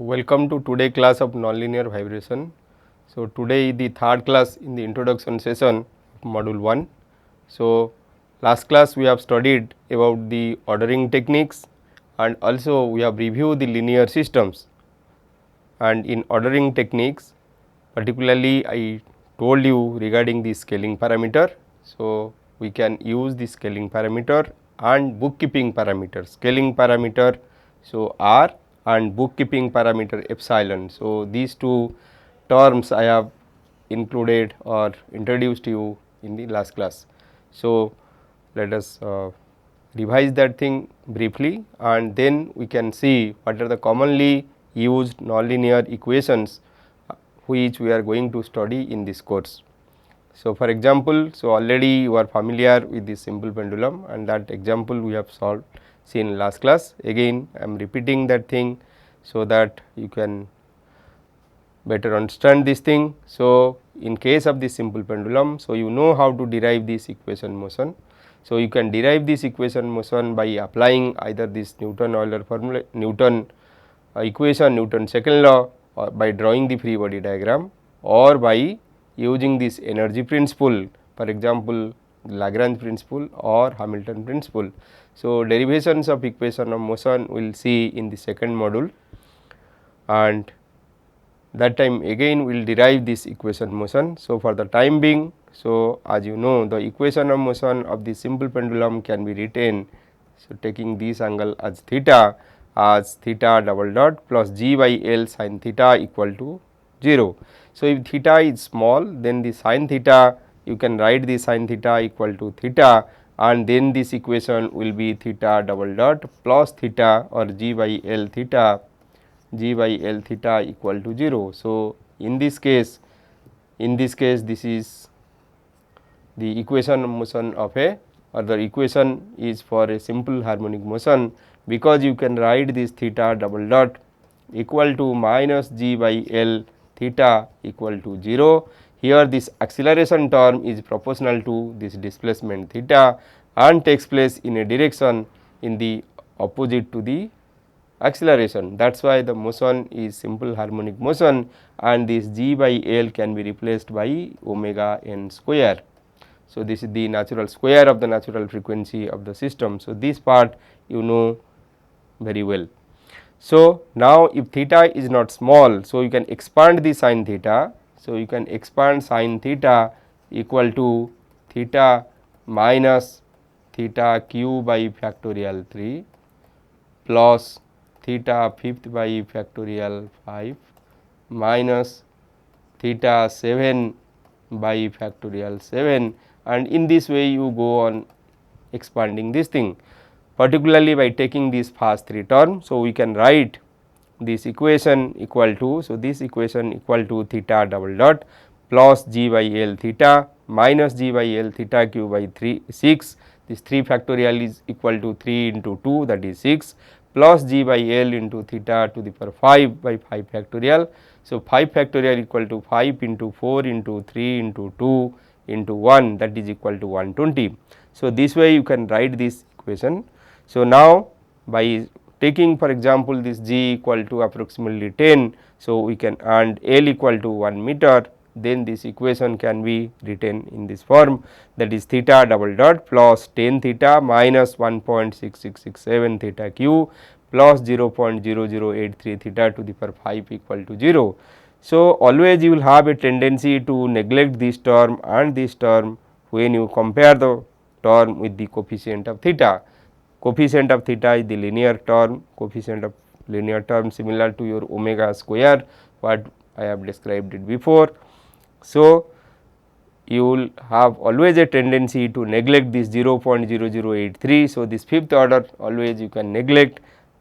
welcome to today class of nonlinear vibration. So, today the third class in the introduction session of module 1. So, last class we have studied about the ordering techniques and also we have reviewed the linear systems, and in ordering techniques particularly I told you regarding the scaling parameter. So, we can use the scaling parameter and bookkeeping parameter, scaling parameter so R and bookkeeping parameter epsilon. So, these two terms I have included or introduced you in the last class. So, let us revise that thing briefly and then we can see what are the commonly used nonlinear equations which we are going to study in this course. So, for example, so already you are familiar with this simple pendulum and that example we have solved seen last class. Again I am repeating that thing so that you can better understand this thing. So, in case of this simple pendulum, so you know how to derive this equation motion. So, you can derive this equation motion by applying either this Newton-Euler formula, Newton equation, Newton's second law, or by drawing the free body diagram, or by using this energy principle, for example, Lagrange principle or Hamilton principle. So, derivations of equation of motion we will see in the second module, and that time again we will derive this equation motion. So, for the time being, so as you know the equation of motion of the simple pendulum can be written, so taking this angle as theta double dot plus g by L sin theta equal to 0. So, if theta is small, then the sin theta you can write the sin theta equal to theta, and then this equation will be theta double dot plus theta or g by L theta equal to 0. So, in this case this is the equation of motion of a, or the equation is for a simple harmonic motion, because you can write this theta double dot equal to minus g by L theta equal to 0. Here this acceleration term is proportional to this displacement theta and takes place in a direction in the opposite to the acceleration. That is why the motion is simple harmonic motion, and this g by L can be replaced by omega n square. So, this is the natural square of the natural frequency of the system. So, this part you know very well. So, now if theta is not small, so you can expand the sin theta. So, you can expand sin theta equal to theta minus theta q by factorial 3 plus theta fifth by factorial 5 minus theta 7 by factorial 7, and in this way you go on expanding this thing, particularly by taking these first three terms. So, we can write this equation equal to, so this equation equal to theta double dot plus g by L theta minus g by L theta q by 6, this 3 factorial is equal to 3 into 2, that is 6, plus g by L into theta to the power 5 by 5 factorial. So, 5 factorial equal to 5 into 4 into 3 into 2 into 1, that is equal to 120. So, this way you can write this equation. So, now by taking for example this g equal to approximately 10, so we can, and L equal to 1 meter, then this equation can be written in this form, that is theta double dot plus 10 theta minus 1.6667 theta q plus 0.0083 theta to the power 5 equal to 0. So, always you will have a tendency to neglect this term and this term when you compare the term with the coefficient of theta. Coefficient of theta is the linear term, coefficient of linear term similar to your omega square, what I have described it before. So, you will have always a tendency to neglect this 0.0083. So, this fifth order always you can neglect.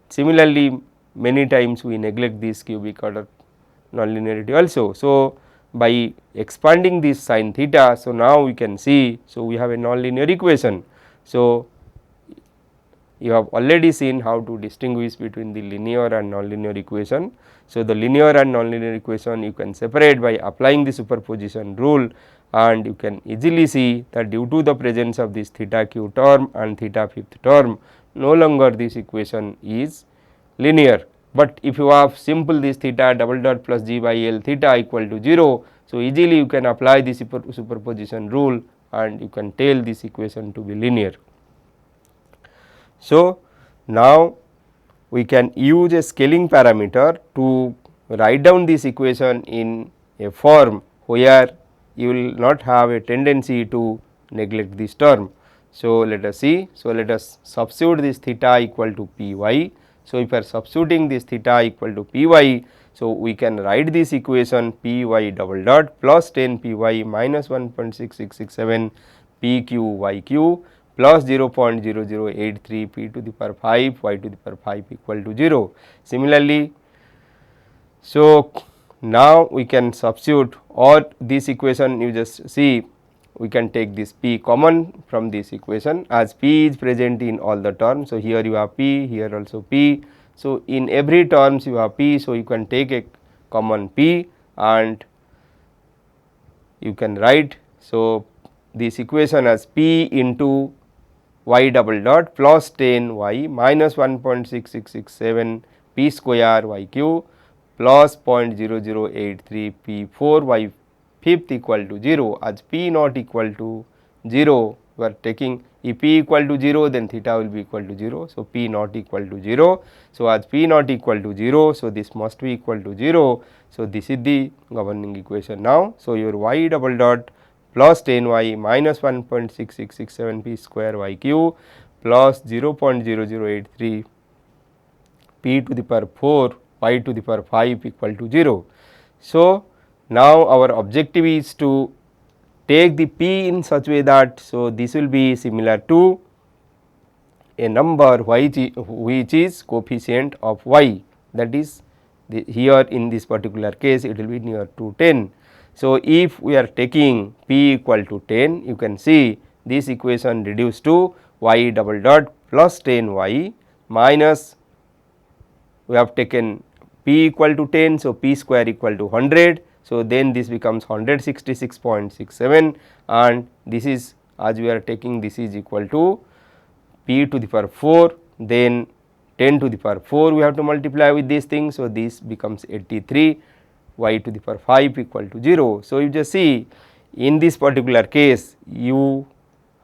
Similarly, many times we neglect this cubic order nonlinearity also. So, by expanding this sin theta, so now we can see, so we have a nonlinear equation. So, you have already seen how to distinguish between the linear and nonlinear equation. So, the linear and nonlinear equation you can separate by applying the superposition rule, and you can easily see that due to the presence of this theta q term and theta fifth term, no longer this equation is linear. But if you have simple this theta double dot plus g by L theta equal to 0, so easily you can apply the superposition rule and you can tell this equation to be linear. So, now we can use a scaling parameter to write down this equation in a form where you will not have a tendency to neglect this term. So, let us see. So, let us substitute this theta equal to p y. So, if we are substituting this theta equal to p y, so we can write this equation p y double dot plus 10 p y minus 1.6667 p q y q plus 0.0083 p to the power 5 y to the power 5 equal to 0. Similarly, so now we can substitute, or this equation you just see, we can take this p common from this equation, as p is present in all the terms. So, here you have p, here also p. So, in every terms you have p. So, you can take a common p and you can write. So, this equation as p into y double dot plus 10 y minus 1.6667 p square y q plus 0.0083 p 4 y fifth equal to 0, as p not equal to 0, we are taking, if p equal to 0 then theta will be equal to 0. So, p not equal to 0. So, as p not equal to 0, so this must be equal to 0. So, this is the governing equation now. So, your y double dot plus 10 y minus 1.6667 p square y q plus 0.0083 p to the power 4 y to the power 5 equal to 0. So, now our objective is to take the p in such way that, so this will be similar to a number which is coefficient of y, that is here in this particular case it will be near to 10. So, if we are taking p equal to 10, you can see this equation reduced to y double dot plus 10 y minus, we have taken p equal to 10. So, p square equal to 100. So, then this becomes 166.67 and this is, as we are taking, this is equal to p to the power 4, then 10 to the power 4 we have to multiply with this thing. So, this becomes 83 y to the power 5 equal to 0. So, you just see in this particular case you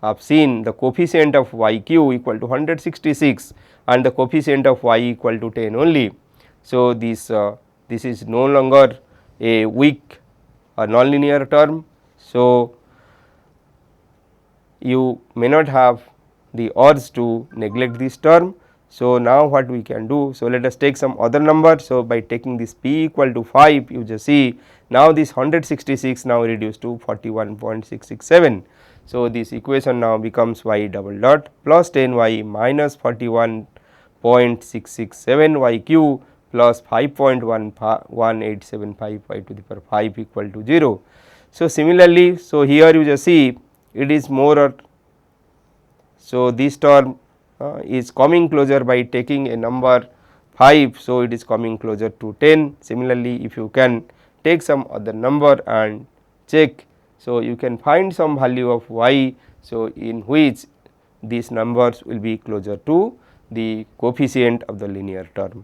have seen the coefficient of y q equal to 166 and the coefficient of y equal to 10 only. So, this is no longer a weak or nonlinear term. So, you may not have the urge to neglect this term. So, now what we can do? So, let us take some other number. So, by taking this p equal to 5, you just see now this 166 now reduced to 41.667. So, this equation now becomes y double dot plus 10 y minus 41.667 y q plus 5.1875 y to the power 5 equal to 0. So, similarly, so here you just see it is more or, so this term is coming closer by taking a number 5. So, it is coming closer to 10. Similarly, if you can take some other number and check, so you can find some value of y, so in which these numbers will be closer to the coefficient of the linear term.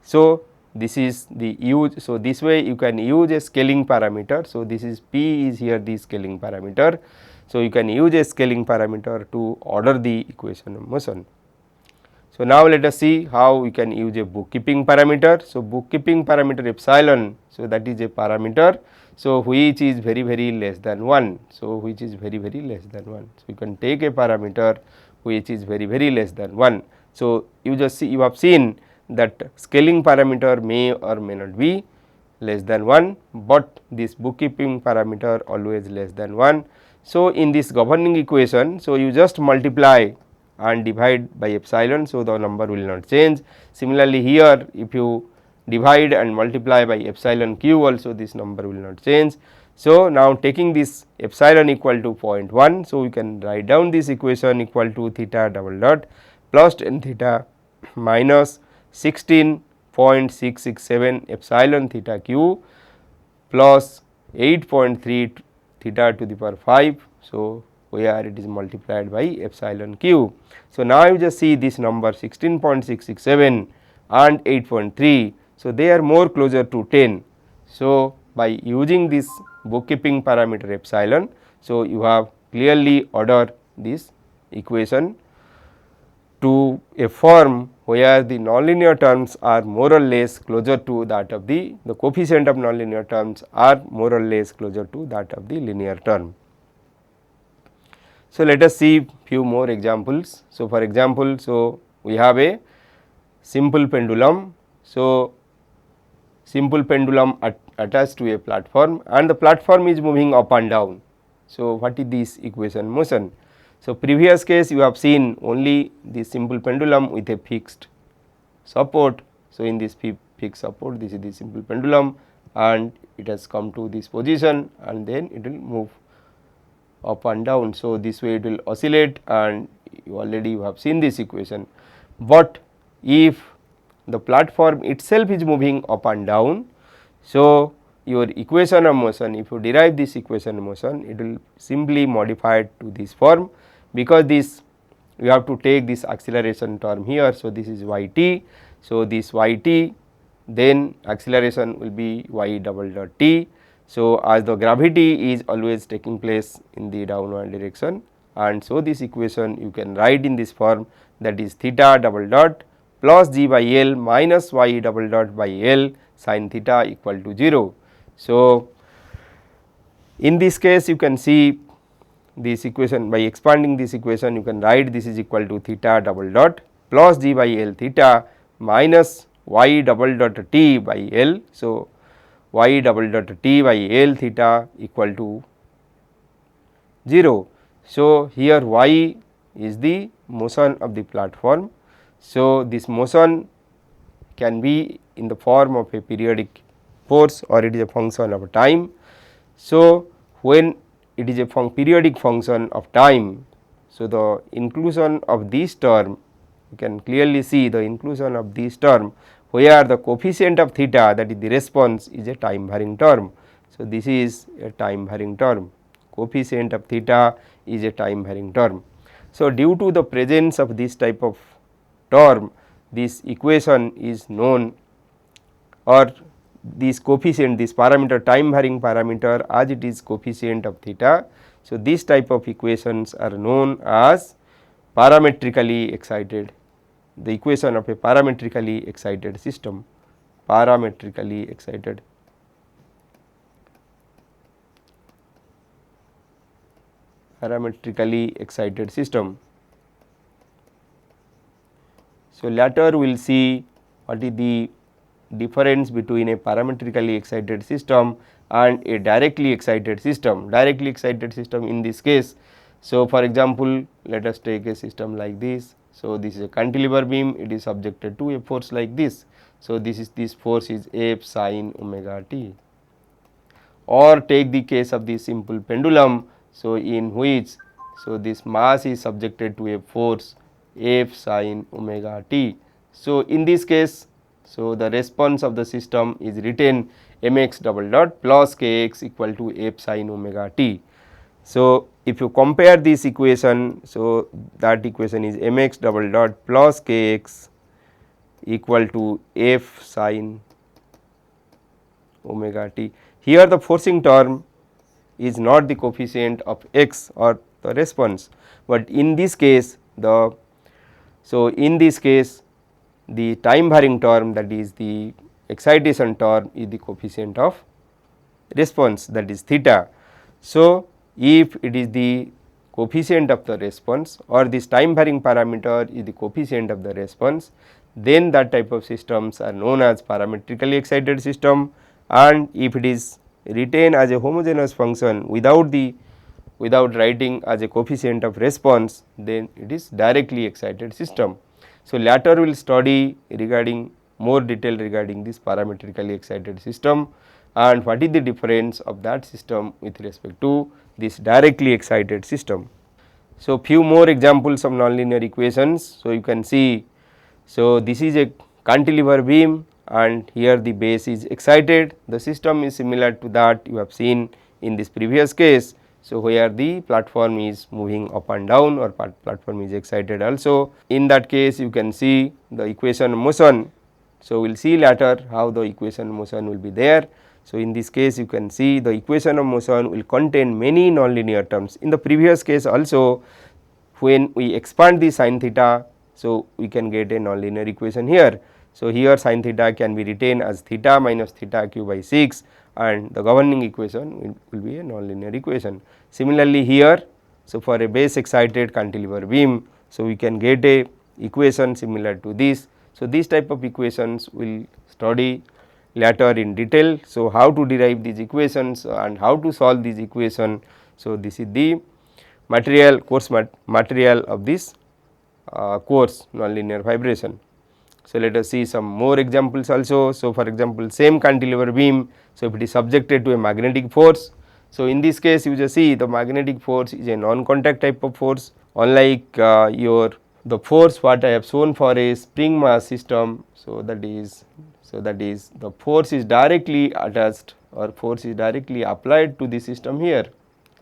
So, this is the use. So, this way you can use a scaling parameter. So, this is p is here the scaling parameter. So, you can use a scaling parameter to order the equation of motion. So, now let us see how we can use a bookkeeping parameter. So, bookkeeping parameter epsilon, so that is a parameter, so which is very less than 1. So, which is very less than 1. So, you can take a parameter which is very less than 1. So, you just see, you have seen that scaling parameter may or may not be less than 1, but this bookkeeping parameter always less than 1. So, in this governing equation, so you just multiply and divide by epsilon. So, the number will not change. Similarly, here if you divide and multiply by epsilon q also, this number will not change. So, now taking this epsilon equal to 0.1. So, we can write down this equation equal to theta double dot plus 10 theta minus 16.667 epsilon theta q plus 8.3 theta to the power 5. So, where it is multiplied by epsilon q. So, now you just see this number 16.667 and 8.3. So, they are more closer to 10. So, by using this bookkeeping parameter epsilon, so you have clearly ordered this equation to a form where the nonlinear terms are more or less closer to that of the coefficient of nonlinear terms are more or less closer to that of the linear term. So, let us see few more examples. So, for example, so we have a simple pendulum. So, simple pendulum attached to a platform and the platform is moving up and down. So, what is this equation motion? So, previous case you have seen only the simple pendulum with a fixed support. So, in this fixed support, this is the simple pendulum and it has come to this position and then it will move up and down. So, this way it will oscillate and you have seen this equation, but if the platform itself is moving up and down. So, your equation of motion, if you derive this equation of motion, it will simply modify it to this form, because this you have to take this acceleration term here. So, this is y t. So, this y t, then acceleration will be y double dot t. So, as the gravity is always taking place in the downward direction, and so this equation you can write in this form, that is theta double dot plus g by L minus y double dot by L sin theta equal to 0. So, in this case you can see this equation, by expanding this equation you can write this is equal to theta double dot plus g by L theta minus y double dot t by L. So, y double dot t by L theta equal to 0. So, here y is the motion of the platform. So, this motion can be in the form of a periodic force or it is a function of time. So, when it is a periodic function of time, so the inclusion of this term, you can clearly see the inclusion of this term where the coefficient of theta, that is the response, is a time varying term. So, this is a time varying term, coefficient of theta is a time varying term. So, due to the presence of this type of term, this equation is known, or this coefficient, this parameter, time varying parameter, as it is coefficient of theta. So, this type of equations are known as parametrically excited, the equation of a parametrically excited system, parametrically excited. Parametrically excited system. So, later we will see what is the difference between a parametrically excited system and a directly excited system. Directly excited system in this case. So, for example, let us take a system like this. So, this is a cantilever beam, it is subjected to a force like this. So, this force is F sin omega t. Or take the case of the simple pendulum. So, in which this mass is subjected to a force F sin omega t. So, in this case, so the response of the system is written mx double dot plus kx equal to F sin omega t. So, if you compare this equation, so that equation is mx double dot plus kx equal to F sin omega t. Here the forcing term is not the coefficient of x or the response, but in this case in this case the time varying term, that is the excitation term, is the coefficient of response, that is theta. So, if it is the coefficient of the response or this time varying parameter is the coefficient of the response, then that type of systems are known as parametrically excited system, and if it is written as a homogeneous function without writing as a coefficient of response, then it is directly excited system. So, later we will study regarding more detail regarding this parametrically excited system and what is the difference of that system with respect to this directly excited system. So, few more examples of nonlinear equations. So, you can see, so this is a cantilever beam and here the base is excited. The system is similar to that you have seen in this previous case. So, where the platform is moving up and down or platform is excited also. In that case you can see the equation of motion So, we will see later how the equation of motion will be there. So, in this case you can see the equation of motion will contain many nonlinear terms. In the previous case also, when we expand the sin theta, so we can get a nonlinear equation here. So, here sin theta can be written as theta minus theta q by 6 and the governing equation will be a nonlinear equation. Similarly, here, so for a base excited cantilever beam, so we can get a equation similar to this. So, this type of equations we will study later in detail. So, how to derive these equations and how to solve these equation. So, this is the material course material of this course nonlinear vibration. So, let us see some more examples also. So, for example, same cantilever beam, so if it is subjected to a magnetic force. So, in this case you just see the magnetic force is a non-contact type of force, unlike your the force what I have shown for a spring mass system. So, that is the force is directly attached or force is directly applied to the system here,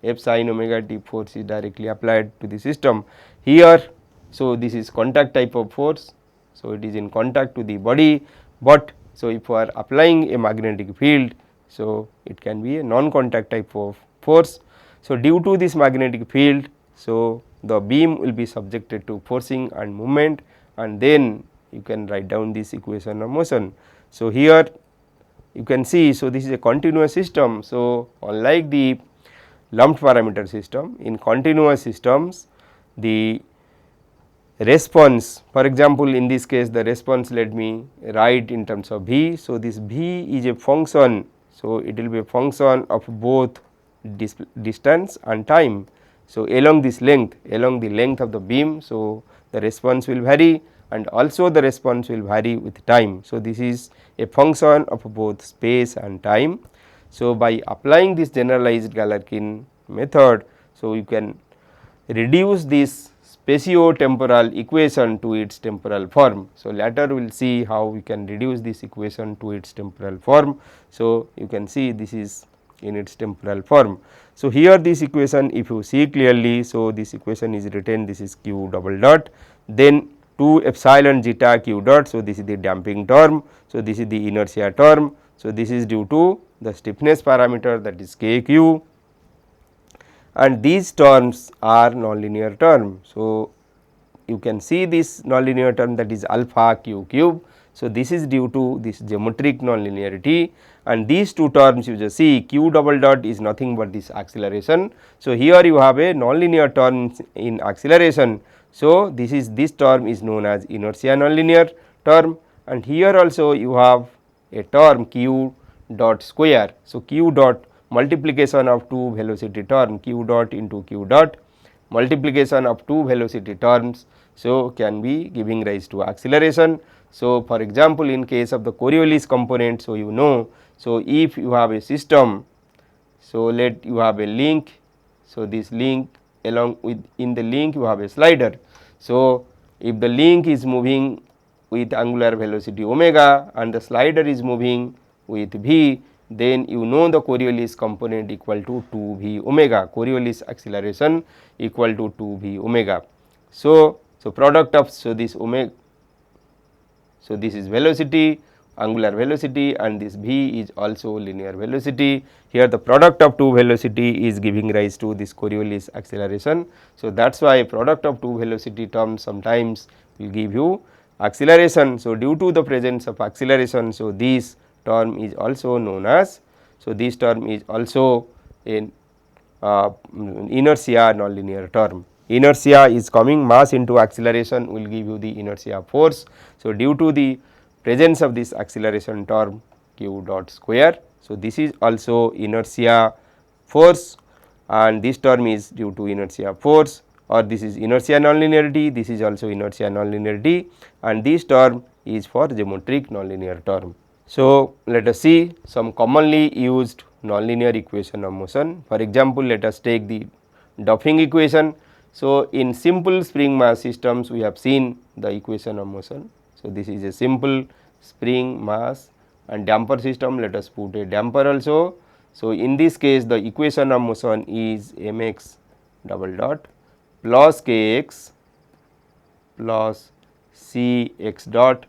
F sin omega t force is directly applied to the system here. So, this is contact type of force. So, it is in contact to the body, but so if we are applying a magnetic field, so it can be a non-contact type of force. So, due to this magnetic field, so the beam will be subjected to forcing and movement, and then you can write down this equation of motion. So, here you can see, so this is a continuous system. So, unlike the lumped parameter system, in continuous systems the response, for example, in this case the response let me write in terms of V. So, this V is a function, so it will be a function of both distance and time. So, along this length, along the length of the beam, so the response will vary and also the response will vary with time. So, this is a function of both space and time. So, by applying this generalized Galerkin method, so you can reduce this spatio-temporal equation to its temporal form. So, later we will see how we can reduce this equation to its temporal form. So, you can see this is in its temporal form. So, here this equation if you see clearly, so this equation is written, this is q double dot, then 2 epsilon zeta q dot. So, this is the damping term. So, this is the inertia term. So, this is due to the stiffness parameter, that is k q, and these terms are nonlinear term. So, you can see this nonlinear term, that is alpha q cube. So, this is due to this geometric nonlinearity, and these two terms you just see q double dot is nothing but this acceleration. So, here you have a nonlinear term in acceleration. So, this term is known as inertia nonlinear term, and here also you have a term q dot square. So, q dot multiplication of two velocity term q dot into q dot, multiplication of two velocity terms, so can be giving rise to acceleration. So, for example, in case of the Coriolis component, so you know, so if you have a system, so let you have a link, so this link along with in the link you have a slider. So, if the link is moving with angular velocity omega and the slider is moving with v, then you know the Coriolis component equal to 2 v omega, Coriolis acceleration equal to 2 v omega. So, product of this omega, so this is velocity, angular velocity, and this v is also linear velocity. Here the product of two velocity is giving rise to this Coriolis acceleration. So, that is why product of two velocity terms sometimes will give you acceleration. So, due to the presence of acceleration, so this term is also known as, so this term is also in inertia nonlinear term. Inertia is coming, mass into acceleration will give you the inertia force. So, due to the presence of this acceleration term q dot square. So, this is also inertia force, and this term is due to inertia force, or this is inertia nonlinearity, this is also inertia nonlinearity, and this term is for geometric nonlinear term. So, let us see some commonly used nonlinear equation of motion. For example, let us take the Duffing equation. So, in simple spring mass systems we have seen the equation of motion. So, this is a simple spring mass and damper system, let us put a damper also. So, in this case the equation of motion is mx double dot plus kx plus cx dot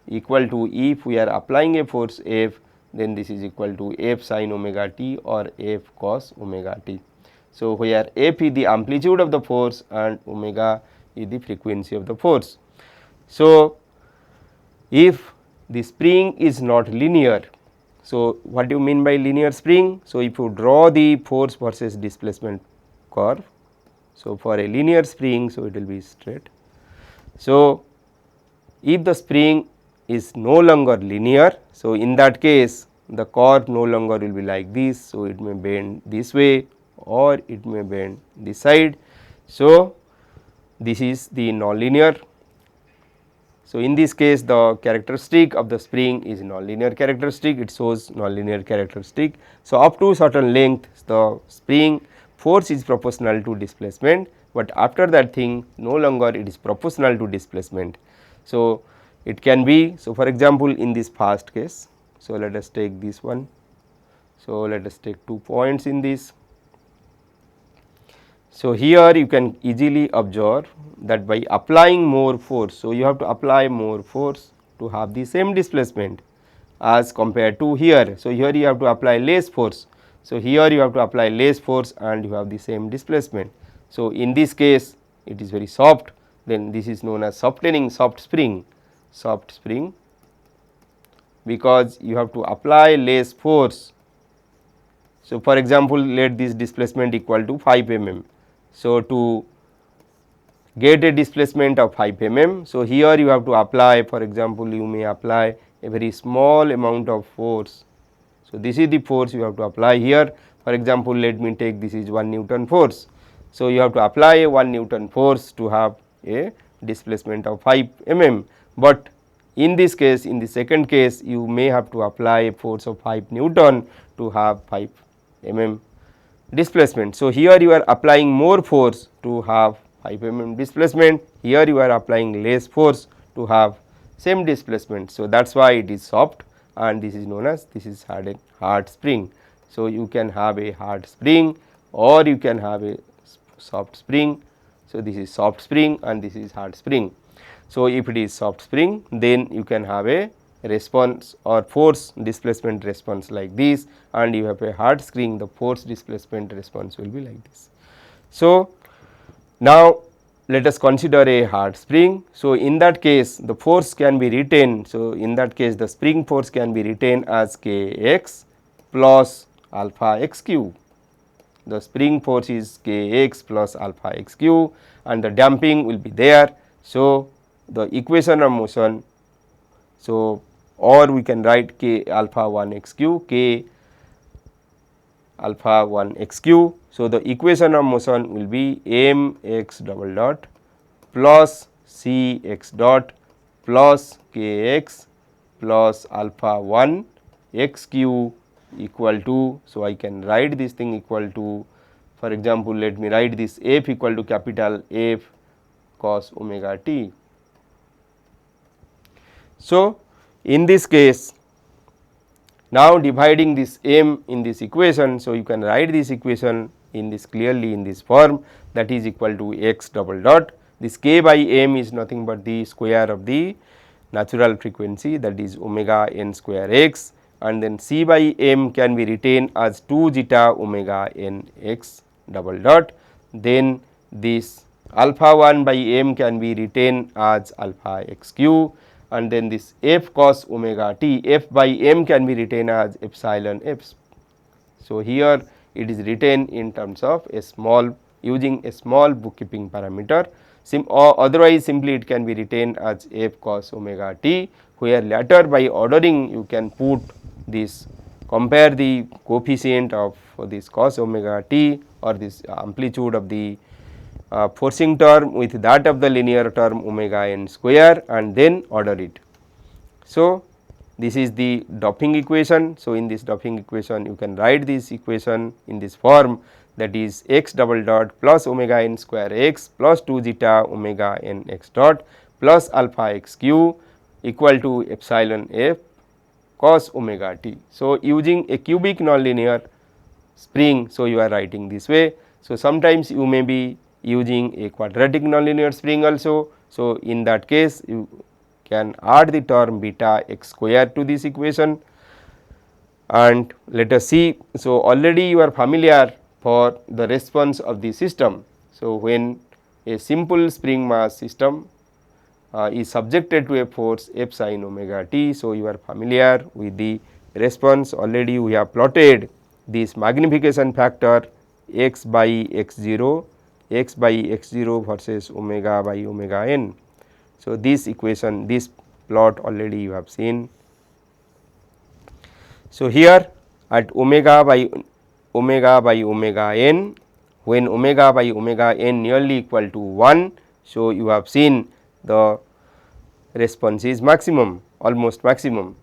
equal to, if we are applying a force F, then this is equal to F sin omega t or F cos omega t. So, where F is the amplitude of the force and omega is the frequency of the force. So, if the spring is not linear, so what do you mean by linear spring? So, if you draw the force versus displacement curve, so for a linear spring, so it will be straight. So, if the spring is no longer linear, so in that case the curve no longer will be like this. So, it may bend this way or it may bend this side. So, this is the nonlinear. So, in this case the characteristic of the spring is nonlinear characteristic, it shows nonlinear characteristic. So, up to certain length the spring force is proportional to displacement, but after that thing no longer it is proportional to displacement. So, it can be, so for example, in this first case, so let us take this one. So, let us take 2 points in this. So, here you can easily observe that by applying more force, so you have to apply more force to have the same displacement as compared to here. So, here you have to apply less force. So, here you have to apply less force and you have the same displacement. So, in this case it is very soft, then this is known as softening soft spring, because you have to apply less force. So, for example, let this displacement equal to 5 mm. So, to get a displacement of 5 mm, so here you have to apply, for example, you may apply a very small amount of force. So, this is the force you have to apply here. For example, let me take this is 1 Newton force. So, you have to apply a 1 Newton force to have a displacement of 5 mm, but in this case, in the second case, you may have to apply a force of 5 Newton to have 5 mm displacement. So, here you are applying more force to have 5 mm displacement, here you are applying less force to have same displacement. So, that is why it is soft, and this is known as, this is hard spring. So, you can have a hard spring or you can have a soft spring. So, this is soft spring and this is hard spring. So, if it is soft spring, then you can have a response or force displacement response like this, and you have a hard spring, the force displacement response will be like this. So, now let us consider a hard spring. So, in that case the force can be retained. So, in that case the spring force can be retained as kx plus alpha x cube. The spring force is kx plus alpha x cube and the damping will be there. So, the equation of motion, so or we can write k alpha 1 x cube, k alpha 1 x cube. So, the equation of motion will be m x double dot plus c x dot plus k x plus alpha 1 x cube equal to, so I can write this thing equal to, for example, let me write this f equal to capital F cos omega t. So, in this case, now dividing this m in this equation, so you can write this equation in this clearly in this form, that is equal to x double dot, this k by m is nothing but the square of the natural frequency, that is omega n square x, and then c by m can be retained as 2 zeta omega n x double dot, then this alpha 1 by m can be retained as alpha x cube, and then this f cos omega t, f by m can be retained as epsilon f. So, here it is written in terms of a small, using a small bookkeeping parameter, or otherwise simply it can be retained as f cos omega t, where later by ordering you can put this, compare the coefficient of this cos omega t or this amplitude of the forcing term with that of the linear term omega n square and then order it. So, this is the Duffing equation. So, in this Duffing equation you can write this equation in this form, that is x double dot plus omega n square x plus 2 zeta omega n x dot plus alpha x cube equal to epsilon f cos omega t. So, using a cubic nonlinear spring, so you are writing this way. So, sometimes you may be using a quadratic nonlinear spring also. So, in that case you can add the term beta x square to this equation, and let us see. So, already you are familiar for the response of the system. So, when a simple spring mass system is subjected to a force F sin omega t. So, you are familiar with the response. Already we have plotted this magnification factor x by x 0, x by x 0 versus omega by omega n. So, this equation, this plot already you have seen. So, here at omega by omega n, when omega by omega n nearly equal to 1. So, you have seen the response is maximum, almost maximum,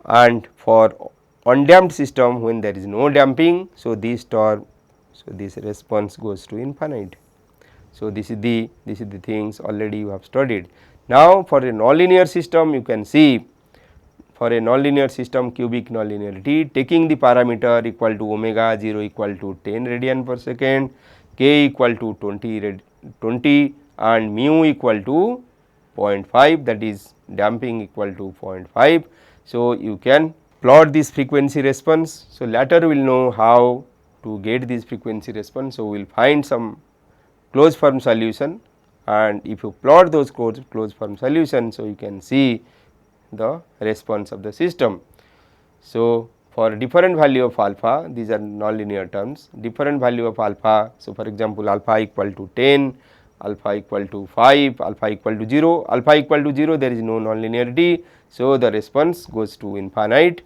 and for undamped system when there is no damping. So, this term, so this response goes to infinite. So, this is the things already you have studied. Now, for a nonlinear system you can see, for a nonlinear system cubic nonlinearity, taking the parameter equal to omega 0 equal to 10 radian per second, k equal to 20 and mu equal to 0.5, that is damping equal to 0.5. So, you can plot this frequency response. So, later we will know how to get this frequency response. So, we will find some closed form solution, and if you plot those closed form solution, so you can see the response of the system. So, for different value of alpha, these are nonlinear terms, different value of alpha. So, for example, alpha equal to 10, alpha equal to 5, alpha equal to 0, alpha equal to 0 there is no nonlinearity. So, the response goes to infinite,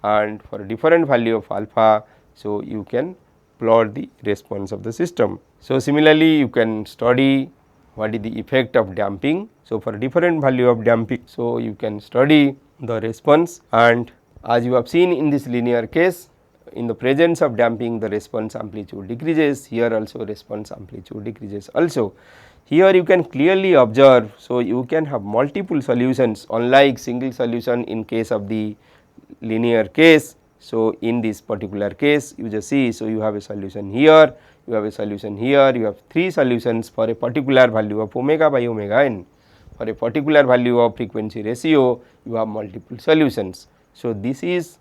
and for different value of alpha, so you can plot the response of the system. So, similarly you can study what is the effect of damping. So, for different value of damping, so you can study the response, and as you have seen in this linear case, in the presence of damping the response amplitude decreases, here also response amplitude decreases also. Here you can clearly observe, so you can have multiple solutions unlike single solution in case of the linear case. So, in this particular case you just see, so you have a solution here, you have a solution here, you have 3 solutions for a particular value of omega by omega n. For a particular value of frequency ratio you have multiple solutions. So, this is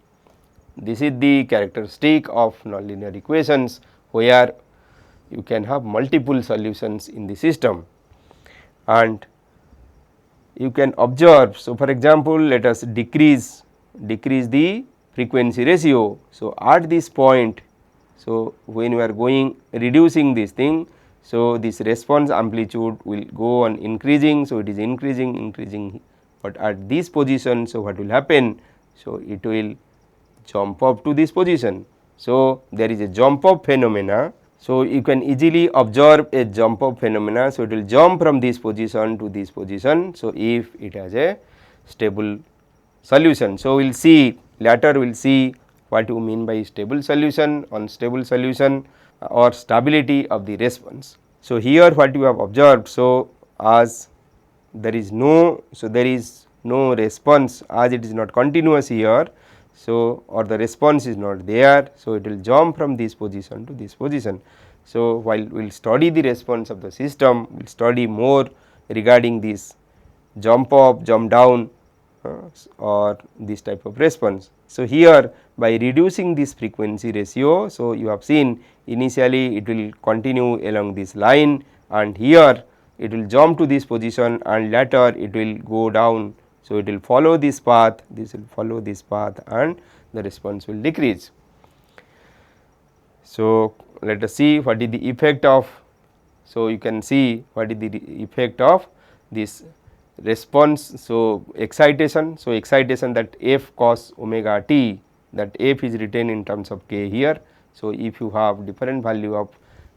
the characteristic of nonlinear equations, where you can have multiple solutions in the system, and you can observe. So, for example, let us decrease the frequency ratio. So, at this point, so when we are going reducing this thing, so this response amplitude will go on increasing. So, it is increasing, but at this position, so what will happen? So, it will jump up to this position. So, there is a jump up phenomena. So, you can easily observe a jump up phenomena. So, it will jump from this position to this position. So, if it has a stable solution. So, we will see later, we will see what you mean by stable solution, unstable solution, or stability of the response. So, here what you have observed, so as there is no, so there is no response, as it is not continuous here. So, or the response is not there. So, it will jump from this position to this position. So, while we will study the response of the system, we will study more regarding this jump up, jump down, or this type of response. So, here by reducing this frequency ratio, so you have seen initially it will continue along this line, and here it will jump to this position, and later it will go down. So, it will follow this path, this will follow this path, and the response will decrease. So, let us see what is the effect of, so you can see what is the effect of this response. So, excitation, so excitation, that f cos omega t, that f is written in terms of k here. So, if you have different value of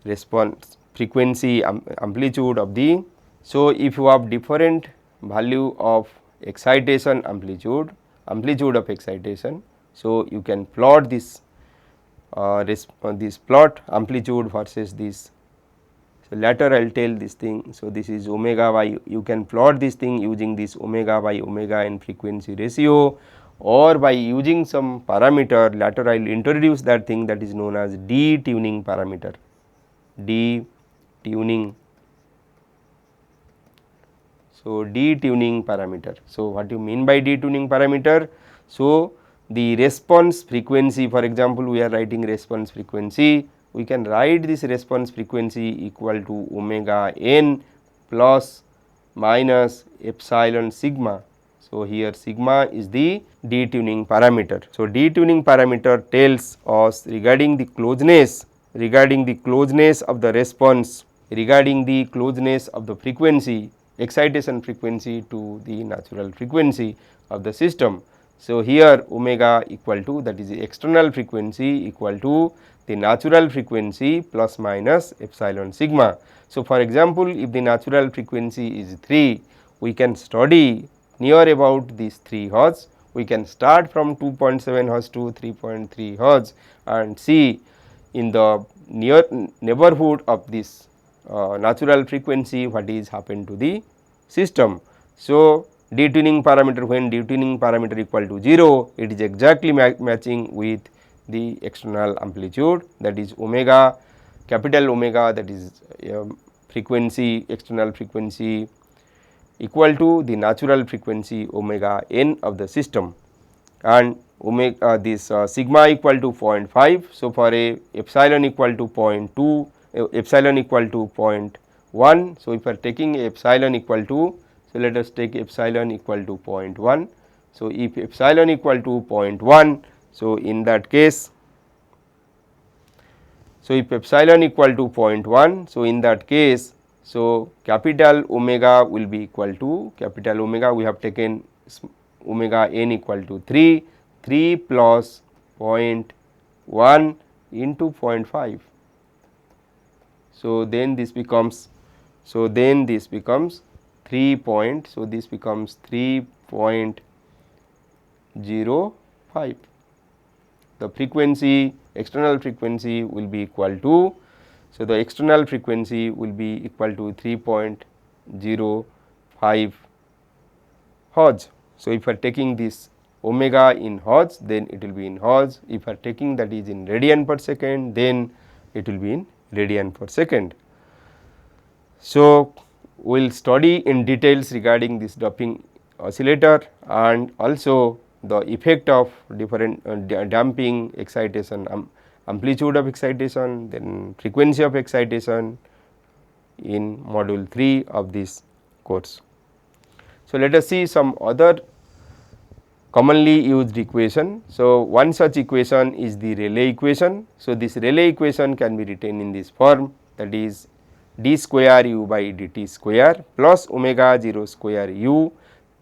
response frequency amplitude of the, so if you have different value of excitation amplitude of excitation, so you can plot this this plot amplitude versus this. So, later I will tell this thing. So, this is omega by, you can plot this thing using this omega by omega n frequency ratio, or by using some parameter. Later I will introduce that thing, that is known as de-tuning parameter, de-tuning. So, detuning parameter. So, what you mean by detuning parameter? So, the response frequency, for example, we are writing response frequency, we can write this response frequency equal to omega n plus minus epsilon sigma. So, here sigma is the detuning parameter. So, detuning parameter tells us regarding the closeness of the response, regarding the closeness of the frequency, excitation frequency to the natural frequency of the system. So, here omega equal to, that is the external frequency, equal to the natural frequency plus minus epsilon sigma. So, for example, if the natural frequency is 3, we can study near about these 3 hertz. We can start from 2.7 hertz to 3.3 hertz and see in the near neighborhood of this natural frequency what is happened to the system. So, detuning parameter, when detuning parameter equal to 0, it is exactly matching with the external amplitude, that is omega, capital omega, that is frequency, external frequency equal to the natural frequency omega n of the system, and omega this sigma equal to 0.5. So, for a epsilon equal to 0.2, epsilon equal to 0.1. So, if we are taking epsilon equal to, so let us take epsilon equal to 0.1. So, if epsilon equal to 0.1, so in that case, so if epsilon equal to 0.1, so in that case, so capital omega will be equal to, capital omega we have taken omega n equal to 3 plus 0.1 into 0.5. So, then this becomes, 3 point, so this becomes 3.05. The frequency, external frequency will be equal to, so the external frequency will be equal to 3.05 hertz. So, if we are taking this omega in hertz, then it will be in hertz. If we are taking that is in radian per second, then it will be in radian per second. So, we will study in details regarding this damping oscillator and also the effect of different damping, excitation, amplitude of excitation, then frequency of excitation in module 3 of this course. So, let us see some other commonly used equation. So, one such equation is the Rayleigh equation. So, this Rayleigh equation can be written in this form, that is d square u by dt square plus omega 0 square u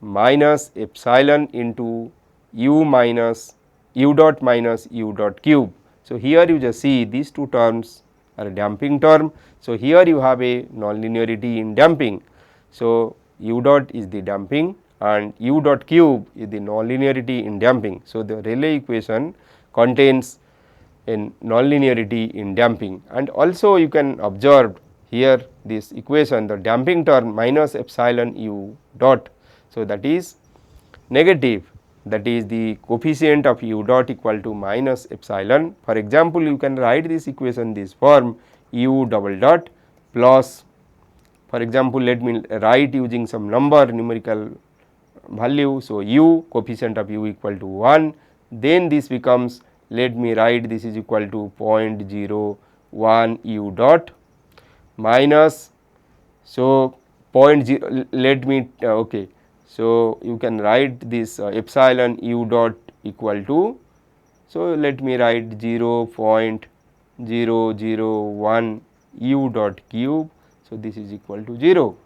minus epsilon into u minus u dot minus u dot cube. So, here you just see these two terms are a damping term. So, here you have a nonlinearity in damping. So, u dot is the damping and u dot cube is the nonlinearity in damping. So, the Rayleigh equation contains a nonlinearity in damping, and also you can observe here this equation, the damping term minus epsilon u dot. So, that is negative, that is the coefficient of u dot equal to minus epsilon. For example, you can write this equation this form, u double dot plus, for example, let me write using some numerical value. So, u, coefficient of u equal to 1, then this becomes, let me write this is equal to 0.01 u dot minus, so 0.0, let me okay. So, you can write this epsilon u dot equal to, so let me write 0.001 u dot cube. So, this is equal to 0.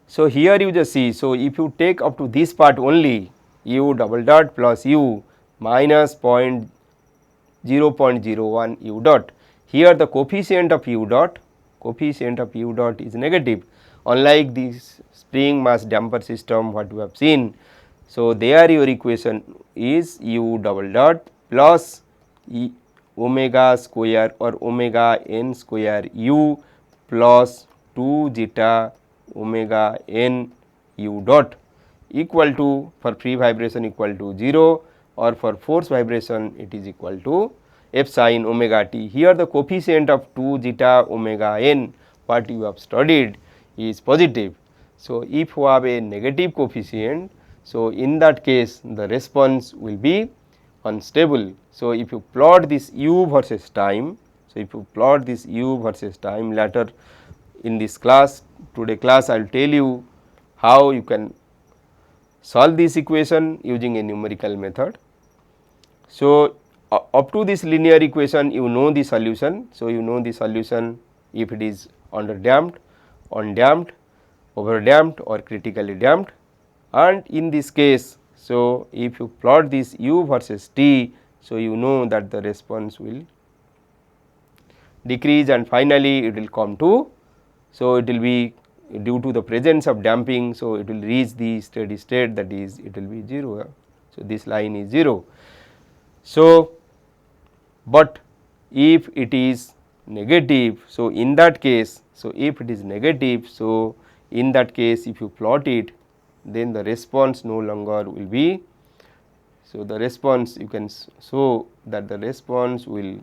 So, here you just see, so if you take up to this part only, u double dot plus u minus 0.01 u dot, here the coefficient of u dot is negative, unlike this spring mass damper system what we have seen. So, there your equation is u double dot plus omega square or omega n square u plus 2 zeta omega n u dot equal to, for free vibration equal to 0, or for force vibration it is equal to f sin omega t. Here the coefficient of 2 zeta omega n what you have studied is positive. So, if you have a negative coefficient, so in that case the response will be unstable. So, if you plot this u versus time, so if you plot this u versus time, later in this class, today class I will tell you how you can solve this equation using a numerical method. So, up to this linear equation you know the solution. So, you know the solution if it is underdamped, undamped, overdamped or critically damped, and in this case, so if you plot this u versus t, so you know that the response will decrease and finally it will come to, so it will be due to the presence of damping, so it will reach the steady state, that is it will be 0. So, this line is 0. So, but if it is negative, so in that case, so if it is negative, so in that case if you plot it, then the response no longer will be, so the response you can show that the response will,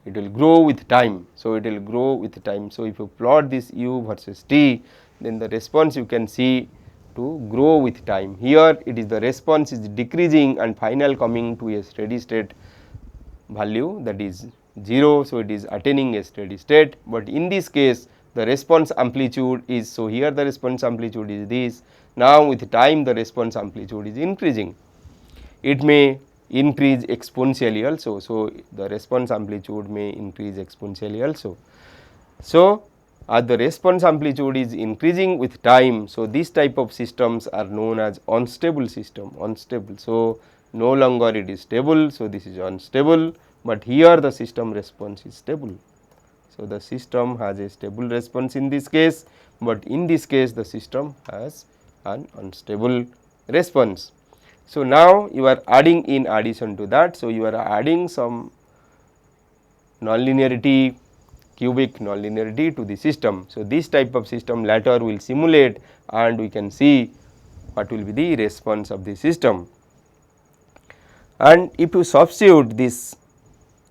it will grow with time. So, it will grow with time. So, if you plot this u versus t, then the response you can see to grow with time. Here it is the response is decreasing and final coming to a steady state value, that is 0. So, it is attaining a steady state, but in this case the response amplitude is, so here the response amplitude is this. Now, with time the response amplitude is increasing. It may increase exponentially also. So, the response amplitude may increase exponentially also. So, as the response amplitude is increasing with time, so this type of systems are known as unstable system, unstable. So, no longer it is stable, so this is unstable, but here the system response is stable. So, the system has a stable response in this case, but in this case the system has an unstable response. So, now you are adding in addition to that, so you are adding some nonlinearity, cubic nonlinearity to the system. So, this type of system later will simulate and we can see what will be the response of the system. And if you substitute this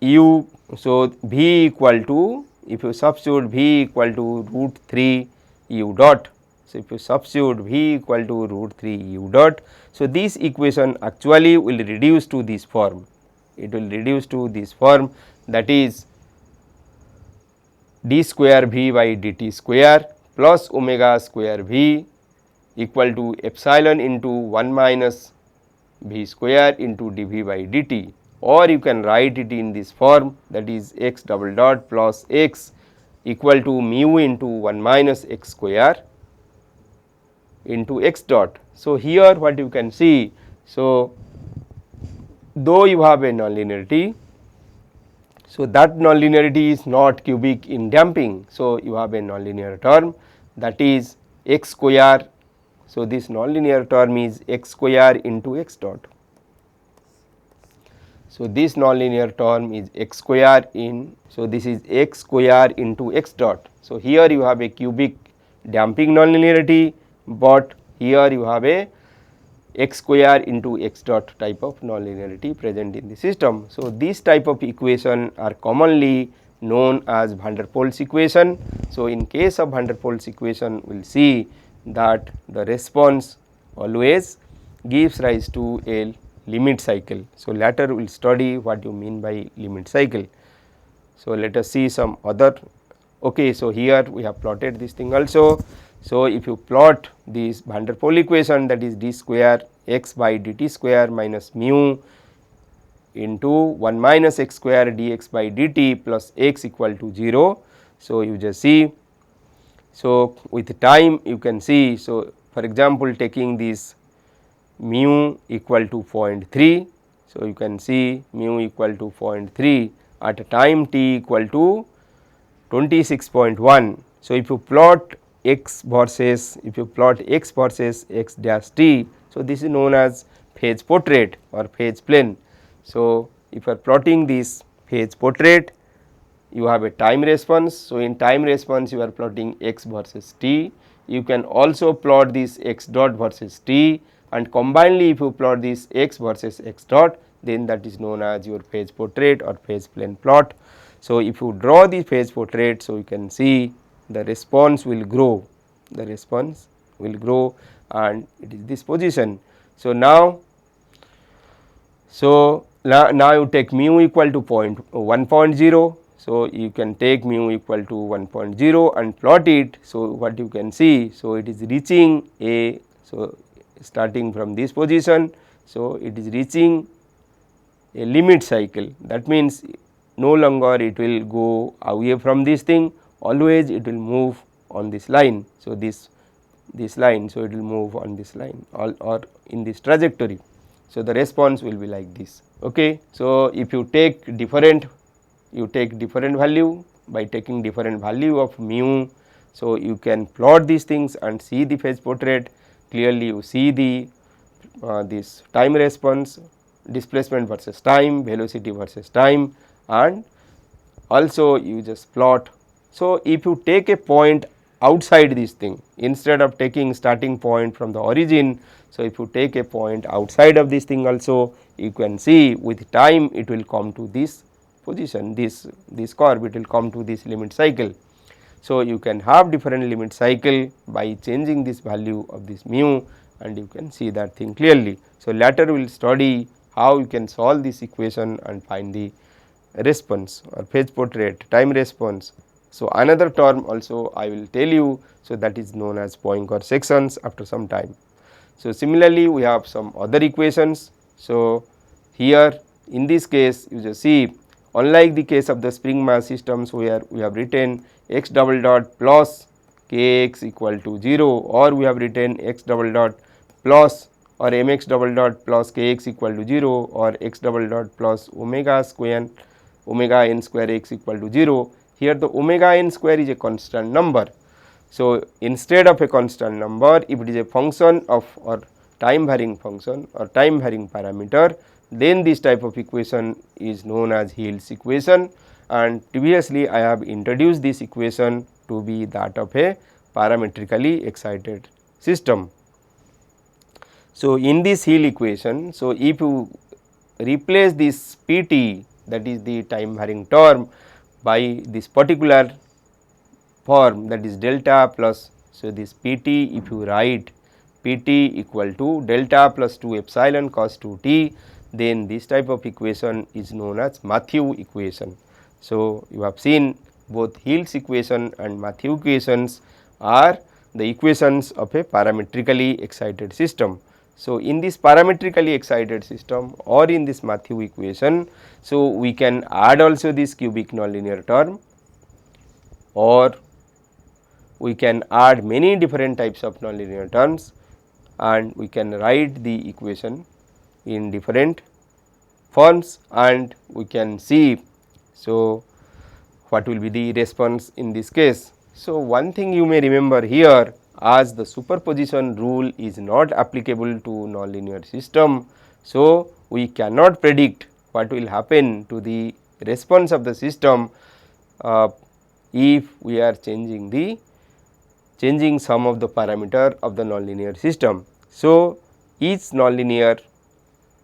u, so v equal to, if you substitute v equal to root 3 u dot. So, if you substitute v equal to root 3 u dot, so this equation actually will reduce to this form, it will reduce to this form, that is d square v by dt square plus omega square v equal to epsilon into 1 minus v square into dv by dt, or you can write it in this form, that is x double dot plus x equal to mu into 1 minus x square into x dot. So, here what you can see, so though you have a nonlinearity, so that nonlinearity is not cubic in damping. So, you have a nonlinear term, that is x square. So, this nonlinear term is x square into x dot. So, this nonlinear term is x square in, so this is x square into x dot. So, here you have a cubic damping nonlinearity, but here you have a x square into x dot type of nonlinearity present in the system. So, this type of equation are commonly known as van der Pol's equation. So, in case of van der Pol's equation, we will see that the response always gives rise to a limit cycle. So, later we will study what you mean by limit cycle. So, let us see some other, okay. So, here we have plotted this thing also. So, if you plot this van der Pol equation, that is d square x by dt square minus mu into 1 minus x square dx by dt plus x equal to 0. So, you just see, so with time you can see, so for example, taking this mu equal to 0.3. So, you can see mu equal to 0.3 at a time t equal to 26.1. So, if you plot x versus, if you plot x versus x dash t, so this is known as phase portrait or phase plane. So, if you are plotting this phase portrait, you have a time response. So, in time response you are plotting x versus t. You can also plot this x dot versus t, and combinedly if you plot this x versus x dot, then that is known as your phase portrait or phase plane plot. So, if you draw the phase portrait, so you can see the response will grow, the response will grow, and it is this position. So, now you take mu equal to 1.0. So, you can take mu equal to 1.0 and plot it. So, what you can see, so it is reaching a, so starting from this position, so it is reaching a limit cycle. That means no longer it will go away from this thing, always it will move on this line. So, this line, so it will move on this line or in this trajectory. So, the response will be like this. Okay. So, if you take different value, by taking different value of mu, so you can plot these things and see the phase portrait. Clearly you see the this time response, displacement versus time, velocity versus time, and also you just plot. So, if you take a point outside this thing, instead of taking starting point from the origin, so if you take a point outside of this thing also, you can see with time it will come to this position, this curve, it will come to this limit cycle. So, you can have different limit cycle by changing this value of this mu, and you can see that thing clearly. So, later we will study how you can solve this equation and find the response or phase portrait, time response. So, another term also I will tell you, so that is known as Poincare sections after some time. So, similarly we have some other equations. So, here in this case you just see, unlike the case of the spring mass systems where we have written x double dot plus kx equal to 0, or we have written x double dot plus or mx double dot plus kx equal to 0, or x double dot plus omega n square x equal to 0. Here the omega n square is a constant number. So, instead of a constant number, if it is a function of or time varying function or time varying parameter, then this type of equation is known as Hill's equation, and previously I have introduced this equation to be that of a parametrically excited system. So, in this Hill equation, so if you replace this Pt, that is the time varying term, by this particular form, that is delta plus, so this Pt, if you write Pt equal to delta plus 2 epsilon cos 2 t, then this type of equation is known as Matthew equation. So, you have seen both Hill's equation and Matthew equations are the equations of a parametrically excited system. So, in this parametrically excited system or in this Matthew equation, so we can add also this cubic nonlinear term, or we can add many different types of nonlinear terms, and we can write the equation in different forms, and we can see, so what will be the response in this case. So, one thing you may remember here, as the superposition rule is not applicable to nonlinear system. So, we cannot predict what will happen to the response of the system if we are changing some of the parameter of the nonlinear system. So, each nonlinear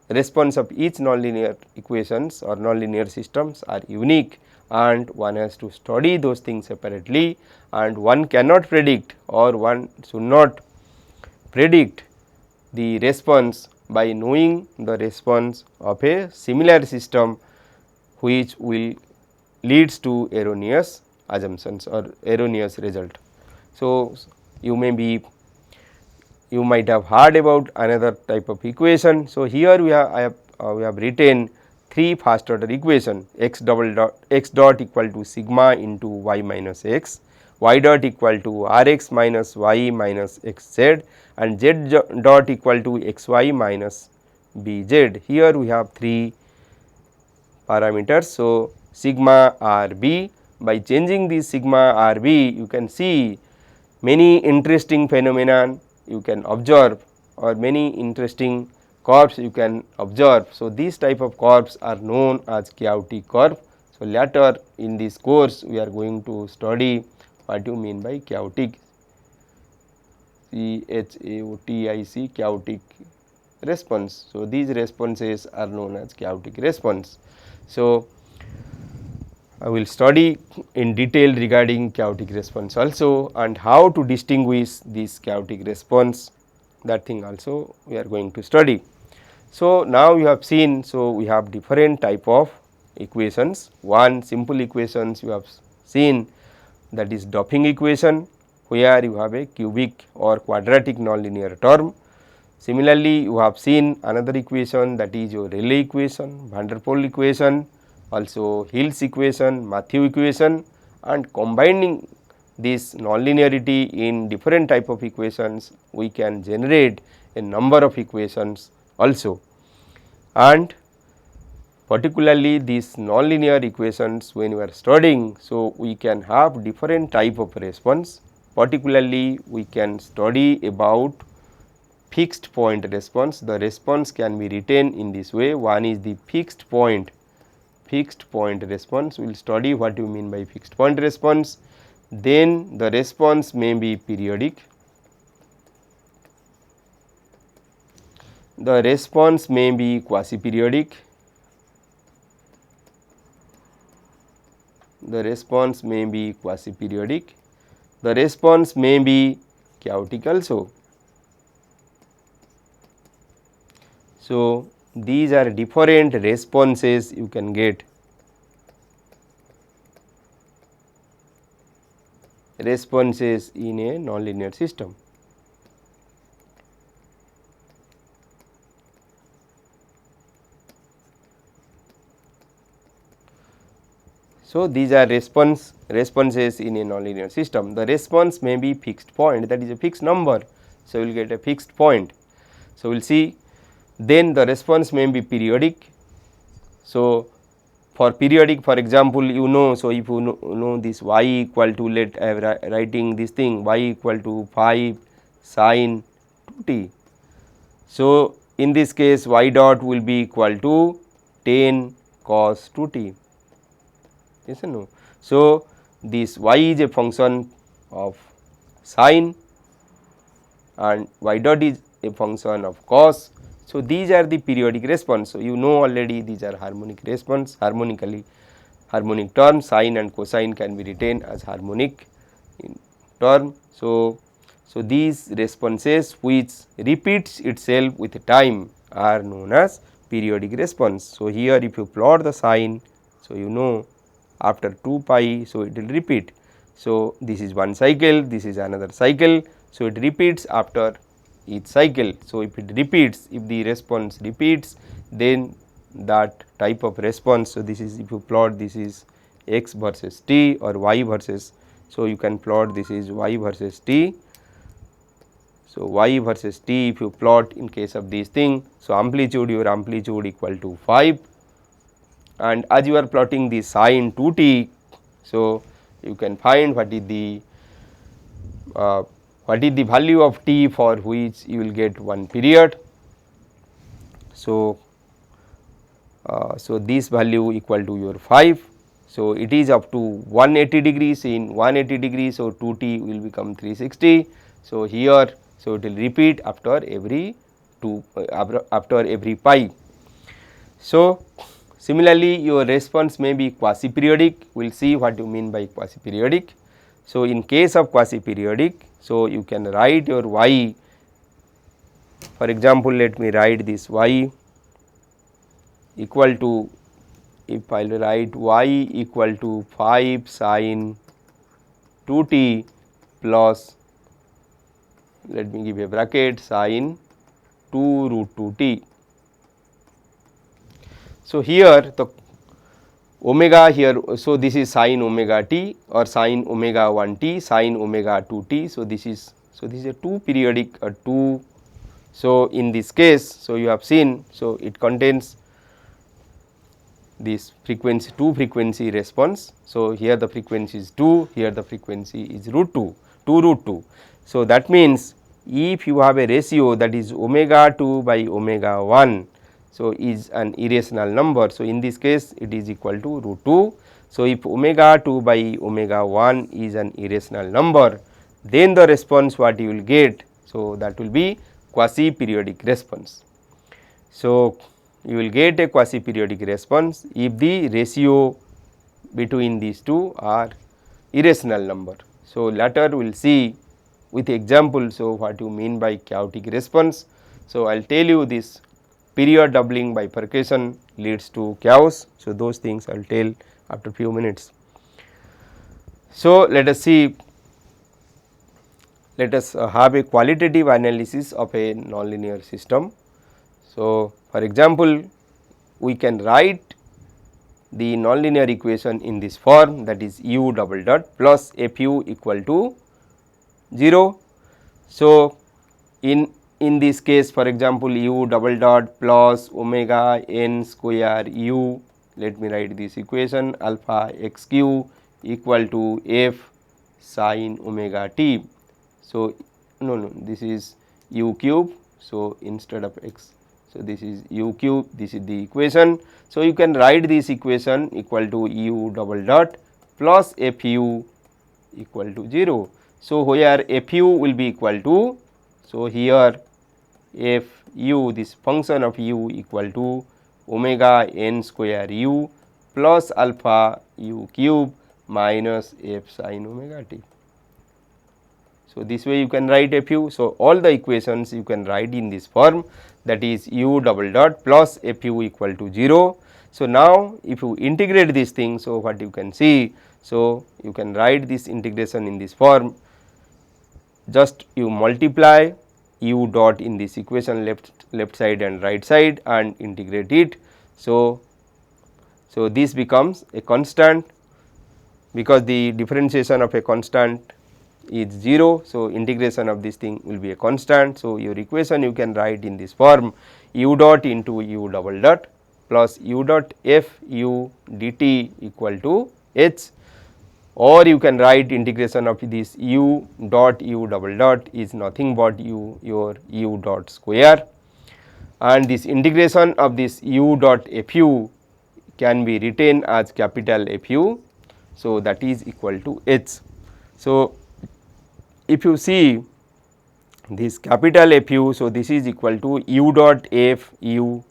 response of each nonlinear equations or nonlinear systems are unique, and one has to study those things separately, and one cannot predict or one should not predict the response by knowing the response of a similar system, which will leads to erroneous assumptions or erroneous result. So, you might have heard about another type of equation. So, here we have written 3 first order equation, x dot equal to sigma into y minus x, y dot equal to r x minus y minus x z, and z dot equal to x y minus b z. Here we have 3 parameters. So, sigma r b, by changing this sigma r b, you can see many interesting phenomenon you can observe, or many interesting curves you can observe. So, these type of curves are known as chaotic curve. So, later in this course we are going to study what you mean by chaotic, chaotic, chaotic response. So, these responses are known as chaotic response. So, I will study in detail regarding chaotic response also, and how to distinguish this chaotic response, that thing also we are going to study. So, now you have seen, so we have different type of equations. One simple equations you have seen, that is Duffing equation, where you have a cubic or quadratic nonlinear term. Similarly, you have seen another equation, that is your Rayleigh equation, Van der Pol equation, also Hill's equation, Matthew equation, and combining this nonlinearity in different type of equations, we can generate a number of equations also. And particularly these nonlinear equations, when we are studying, so we can have different type of response. Particularly we can study about fixed point response. The response can be written in this way. One is the fixed point response. We will study what you mean by fixed point response. Then the response may be periodic. The response may be quasi-periodic. The response may be quasi-periodic. The response may be chaotic also. So, these are different responses you can get. Responses in a nonlinear system. So, these are responses in a nonlinear system. The response may be fixed point, that is a fixed number. So, we will get a fixed point. So, we will see. Then the response may be periodic. So, for periodic, for example, you know, so if you know this y equal to, let I am writing this thing, y equal to 5 sin 2t. So, in this case y dot will be equal to 10 cos 2t. Yes or no? So, this y is a function of sin and y dot is a function of cos. So, these are the periodic response. So, you know already these are harmonic response, harmonic term, sine and cosine can be written as harmonic in term. So, these responses which repeats itself with time are known as periodic response. So, here if you plot the sine, so you know after 2 pi, so it will repeat. So, this is one cycle, this is another cycle. So, it repeats after each cycle. So, if it repeats, if the response repeats, then that type of response. So, this is, if you plot, this is x versus t or y versus. So, you can plot this is y versus t. So, y versus t if you plot in case of this thing. So, amplitude, your amplitude equal to 5, and as you are plotting the sin 2t. So, you can find what is the value of t for which you will get one period. So, this value equal to your 5. So, it is up to 180 degrees, in 180 degrees. So, 2t will become 360. So, here, so it will repeat after every after every pi. So, similarly, your response may be quasi-periodic. We will see what you mean by quasi-periodic. So, in case of quasi-periodic, so you can write your y, for example, let me write this y equal to, if I will write y equal to 5 sin 2t plus, let me give a bracket, sin 2 root 2t. So, here the omega here, so this is sin omega t or sin omega 1 t, sin omega 2 t. So, this is a 2 periodic or 2. So, in this case, so you have seen, so it contains this frequency, 2 frequency response. So, here the frequency is 2, here the frequency is root 2 root 2. So, that means if you have a ratio, that is omega 2 by omega 1, so is an irrational number. So, in this case it is equal to root 2. So, if omega 2 by omega 1 is an irrational number, then the response what you will get, so that will be quasi periodic response. So, you will get a quasi periodic response if the ratio between these two are irrational number. So, later we will see with example. So, what you mean by chaotic response. So, I will tell you this period doubling bifurcation leads to chaos. So, those things I will tell after few minutes. So, let us see, let us have a qualitative analysis of a nonlinear system. So, for example, we can write the nonlinear equation in this form, that is u double dot plus f u equal to 0. So, in this case, for example, u double dot plus omega n square u, let me write this equation, alpha x q equal to f sin omega t. So, no, this is u cube. So, instead of x, so this is u cube, this is the equation. So, you can write this equation equal to u double dot plus f u equal to 0. So, where f u will be equal to, so here f u, this function of u equal to omega n square u plus alpha u cube minus f sin omega t. So, this way you can write f u. So, all the equations you can write in this form, that is u double dot plus f u equal to 0. So, now if you integrate this thing, so what you can see, so you can write this integration in this form, just you multiply u dot in this equation left side and right side and integrate it. So, this becomes a constant, because the differentiation of a constant is 0. So, integration of this thing will be a constant. So, your equation you can write in this form, u dot into u double dot plus u dot f u dt equal to h, or you can write integration of this u dot u double dot is nothing but your u dot square, and this integration of this u dot f u can be written as capital F u. So, that is equal to h. So, if you see this capital F u, so this is equal to u dot f u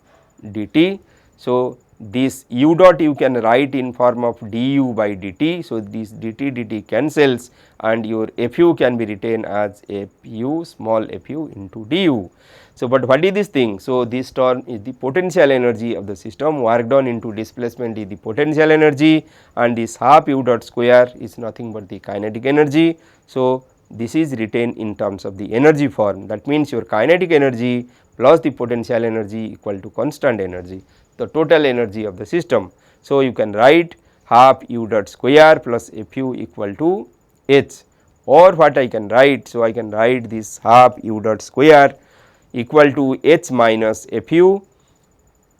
dt. So, this u dot you can write in form of du by dt. So, this dt cancels and your f u can be written as f u small f u into du. So, but what is this thing? So, this term is the potential energy of the system, work done into displacement is the potential energy, and this half u dot square is nothing but the kinetic energy. So, this is written in terms of the energy form, that means your kinetic energy plus the potential energy equal to constant energy, the total energy of the system. So, you can write half u dot square plus f u equal to h, or what I can write. So, I can write this half u dot square equal to h minus f u,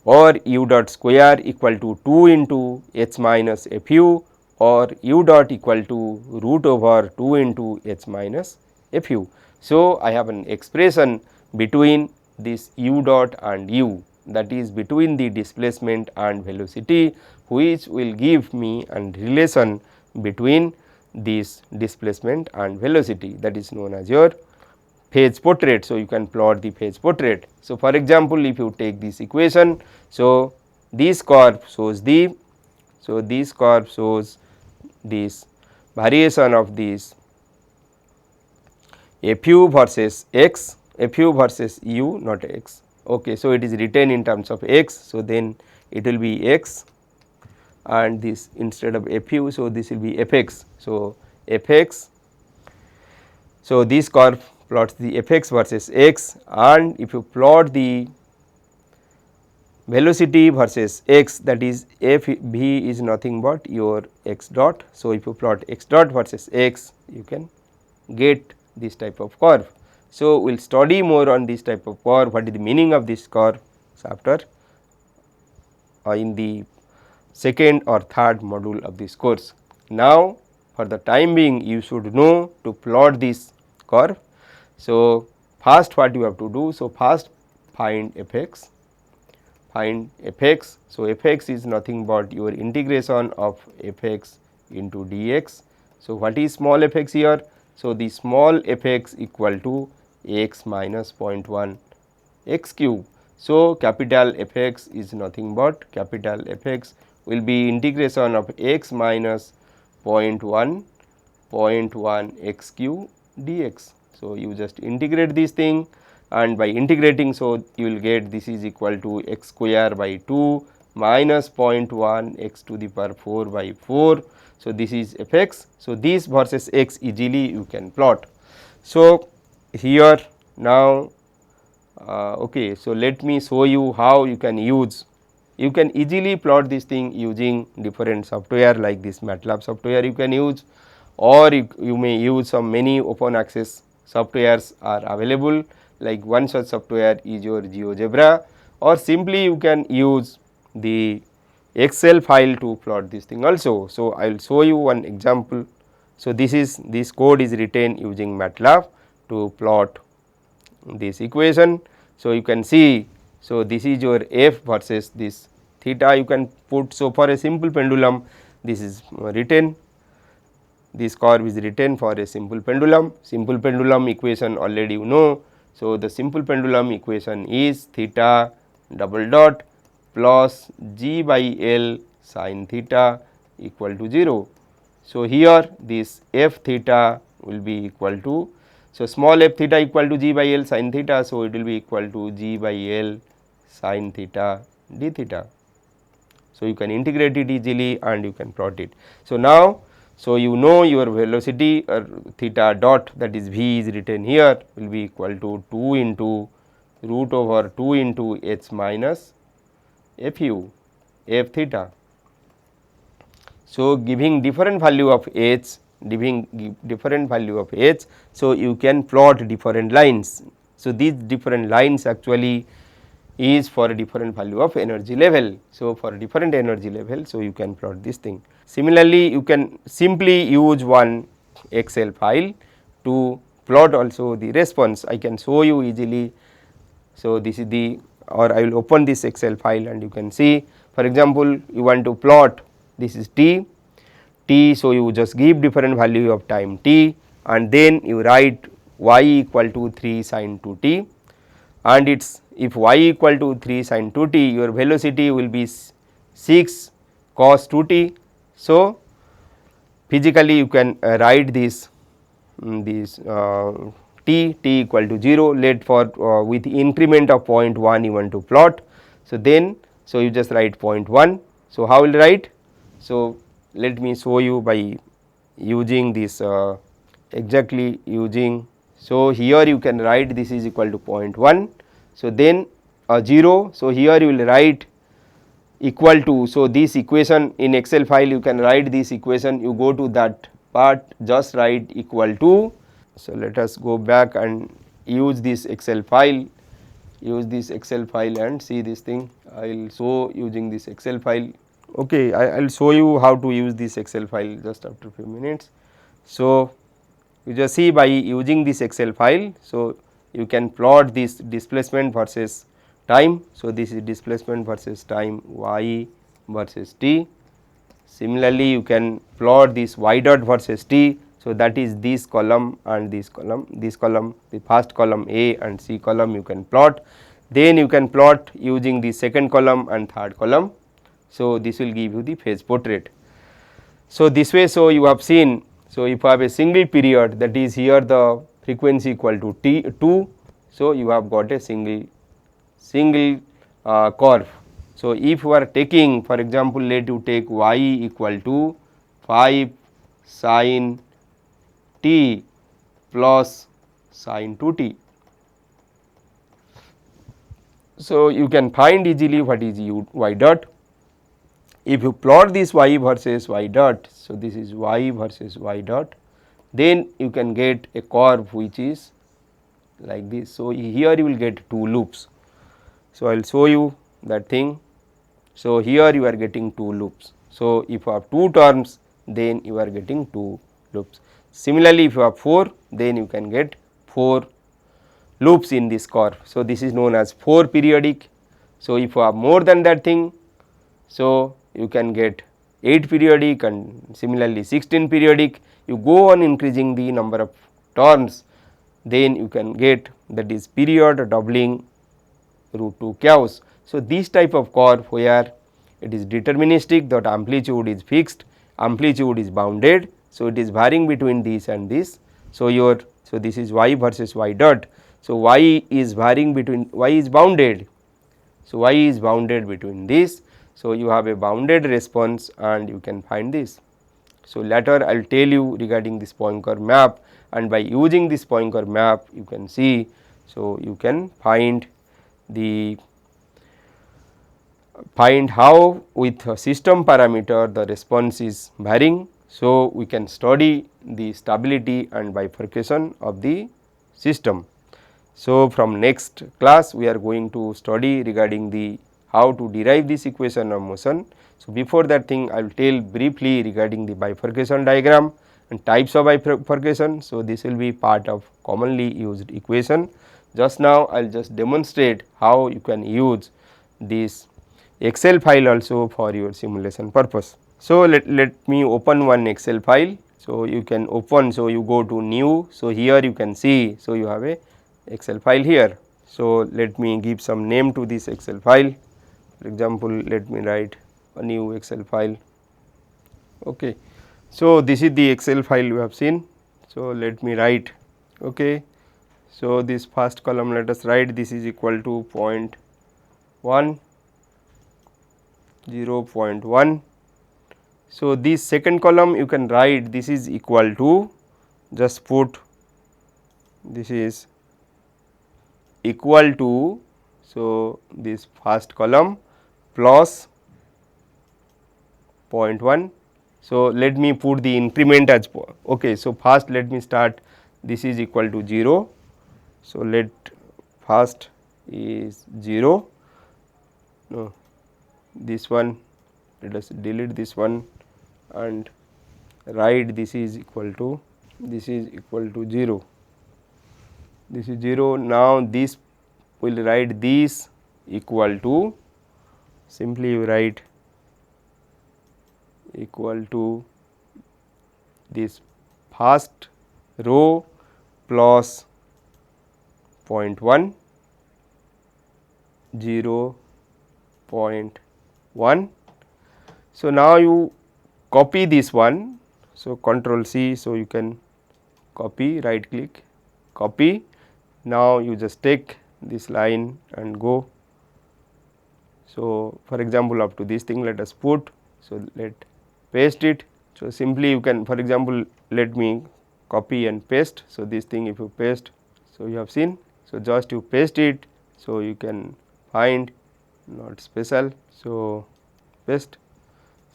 or u dot square equal to 2 into h minus f u, or u dot equal to root over 2 into h minus f u. So, I have an expression between this u dot and u, that is between the displacement and velocity, which will give me a relation between this displacement and velocity, that is known as your phase portrait. So, you can plot the phase portrait. So, for example, if you take this equation, so this curve shows the, so this curve shows this variation of this f u versus x, f u versus u, not x. Okay, so it is written in terms of x. So, then it will be x, and this instead of f u, so this will be f x. So, f x. So, this curve plots the f x versus x, and if you plot the velocity versus x, that is f v is nothing but your x dot. So, if you plot x dot versus x, you can get this type of curve. So, we will study more on this type of curve, what is the meaning of this curve after in the second or third module of this course. Now, for the time being you should know to plot this curve. So, first what you have to do, so first find f x, find f x. So, f x is nothing but your integration of f x into dx. So, what is small f x here? So, the small f x equal to x minus 0.1 x cube. So, capital f x is nothing but capital f x will be integration of x minus 0.1 x cube dx. So, you just integrate this thing, and by integrating, so you will get this is equal to x square by 2 minus 0.1 x to the power 4 by 4. So, this is f x. So, this versus x easily you can plot. So, here now okay. So, let me show you how you can use, you can easily plot this thing using different software like this MATLAB software you can use, or you may use some many open access softwares are available, like one such software is your GeoGebra, or simply you can use the Excel file to plot this thing also. So, I will show you one example. So, this code is written using MATLAB to plot this equation. So, you can see, so this is your f versus this theta you can put. So, for a simple pendulum this is written, this curve is written for a simple pendulum equation already you know. So, the simple pendulum equation is theta double dot plus g by L sin theta equal to 0. So, here this f theta will be equal to, so small f theta equal to g by L sin theta. So, it will be equal to g by L sin theta d theta. So, you can integrate it easily and you can plot it. So, now, so you know your velocity or theta dot, that is v is written here, will be equal to 2 into root over 2 into h minus fu f theta. So, giving different value of h, so you can plot different lines. So, these different lines actually is for a different value of energy level. So, for different energy level, so you can plot this thing. Similarly, you can simply use one Excel file to plot also the response. I can show you easily. So, this is the, or I will open this Excel file and you can see, for example, you want to plot, this is t. So, you just give different value of time t, and then you write y equal to 3 sin 2t, and it's, if y equal to 3 sin 2t, your velocity will be 6 cos 2t. So, physically you can write this t equal to 0, let for with increment of 0.1 you want to plot. So, then, so you just write 0.1. So, how will write? So, let me show you by using this exactly using. So, here you can write this is equal to 0.1. So, then 0. So, here you will write equal to, so this equation in Excel file you can write this equation, you go to that part, just write equal to. So, let us go back and use this Excel file, and see this thing. I will show using this Excel file. Okay, I will show you how to use this Excel file just after few minutes. So, you just see by using this Excel file. So, you can plot this displacement versus time. So, this is displacement versus time y versus t. Similarly, you can plot this y dot versus t. So, that is this column and this column, the first column A and C column you can plot. Then you can plot using the second column and third column. So, this will give you the phase portrait. So, this way, so you have seen. So, if you have a single period, that is here the frequency equal to t 2. So, you have got a single curve. So, if you are taking, for example, let you take y equal to 5 sin t plus sin 2t. So, you can find easily what is y dot. If you plot this y versus y dot, so this is y versus y dot, then you can get a curve which is like this. So, here you will get 2 loops. So, I will show you that thing. So, here you are getting 2 loops. So, if you have 2 terms, then you are getting 2 loops. Similarly, if you have 4, then you can get 4 loops in this curve. So, this is known as 4 periodic. So, if you have more than that thing, so you can get 8 periodic and similarly 16 periodic. You go on increasing the number of terms, then you can get, that is period doubling root 2 chaos. So, this type of curve where it is deterministic, that amplitude is fixed, amplitude is bounded. So, it is varying between this and this. So, this is y versus y dot. So, y is varying between, y is bounded. So, y is bounded between this. So, you have a bounded response and you can find this. So, later I will tell you regarding this Poincare map, and by using this Poincare map you can see. So, you can find how with a system parameter the response is varying. So, we can study the stability and bifurcation of the system. So, from next class we are going to study regarding the how to derive this equation of motion. So, before that thing I will tell briefly regarding the bifurcation diagram and types of bifurcation. So, this will be part of commonly used equation. Just now I will just demonstrate how you can use this Excel file also for your simulation purpose. So, let me open one Excel file. So, you can open, so you go to new. So, here you can see, so you have a Excel file here. So, let me give some name to this Excel file. For example, let me write a new Excel file. Okay. So, this is the Excel file you have seen. So, let me write. Okay. So, this first column let us write this is equal to 0.1, 0.1. So, this second column you can write this is equal to, just put this is equal to, so this first column plus 0.1. So, let me put the increment as, okay. So, first let me start, this is equal to 0. So, let first is 0, no, this one, let us delete this one and write this is equal to, this is equal to 0, this is 0. Now, this will write this equal to, simply you write equal to this first row plus 0.1, 0.1. So, now you copy this one. So, Control C. So, you can copy, right click, copy. Now, you just take this line and go. So, for example, up to this thing let us put. So, let paste it. So, simply you can, for example, let me copy and paste. So, this thing if you paste, so you have seen. So, just you paste it. So, you can find, not special. So, paste.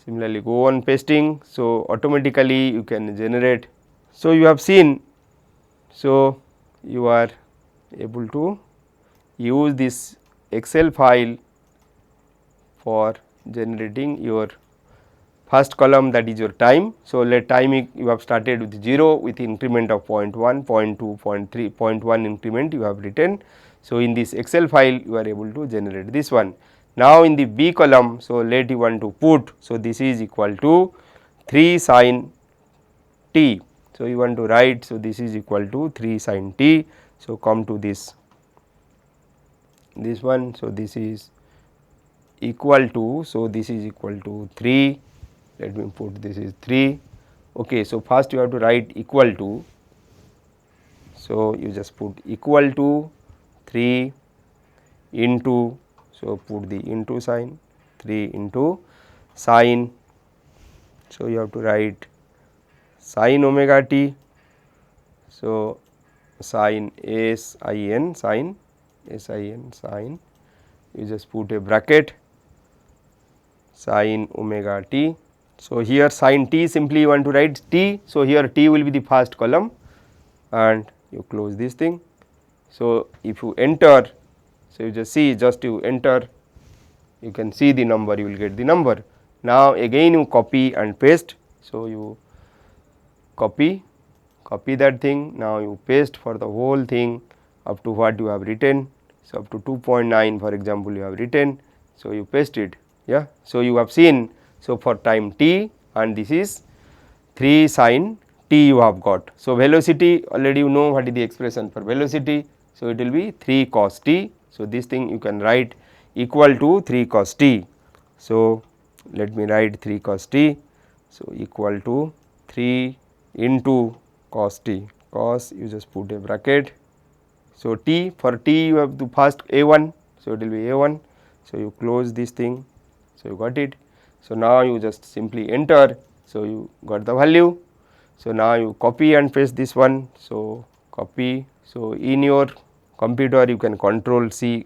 Similarly, go on pasting. So, automatically you can generate. So, you have seen. So, you are able to use this Excel file for generating your first column, that is your time. So, let time you have started with 0 with increment of 0.1, 0.2, 0.3, 0.1 increment you have written. So, in this Excel file you are able to generate this one. Now, in the B column, so let you want to put, so this is equal to 3 sin t. So, you want to write, so this is equal to 3 sin t. So, come to this one. So, this is equal to, so this is equal to 3, let me put this is 3. Okay. So, first you have to write equal to, so you just put equal to 3 into, so put the into sign, 3 into sin. So, you have to write sin omega t. So, sin sin, sin sin, sin, you just put a bracket sin omega t. So, here sin t simply you want to write t. So, here t will be the first column and you close this thing. So, if you enter, so you just see, just you enter, you can see the number, you will get the number. Now, again you copy and paste. So, you copy that thing, now you paste for the whole thing up to what you have written. So, up to 2.9 for example you have written. So, you paste it, yeah. So, you have seen, so for time t and this is 3 sin t you have got. So, velocity already you know what is the expression for velocity. So, it will be 3 cos t. So, this thing you can write equal to 3 cos t. So, let me write 3 cos t. So, equal to 3 into cos t, cos you just put a bracket. So, t, for t you have to first a1, so it will be a1. So, you close this thing, so you got it. So, now you just simply enter, so you got the value. So, now you copy and paste this one. So, copy. So, in your computer you can control C,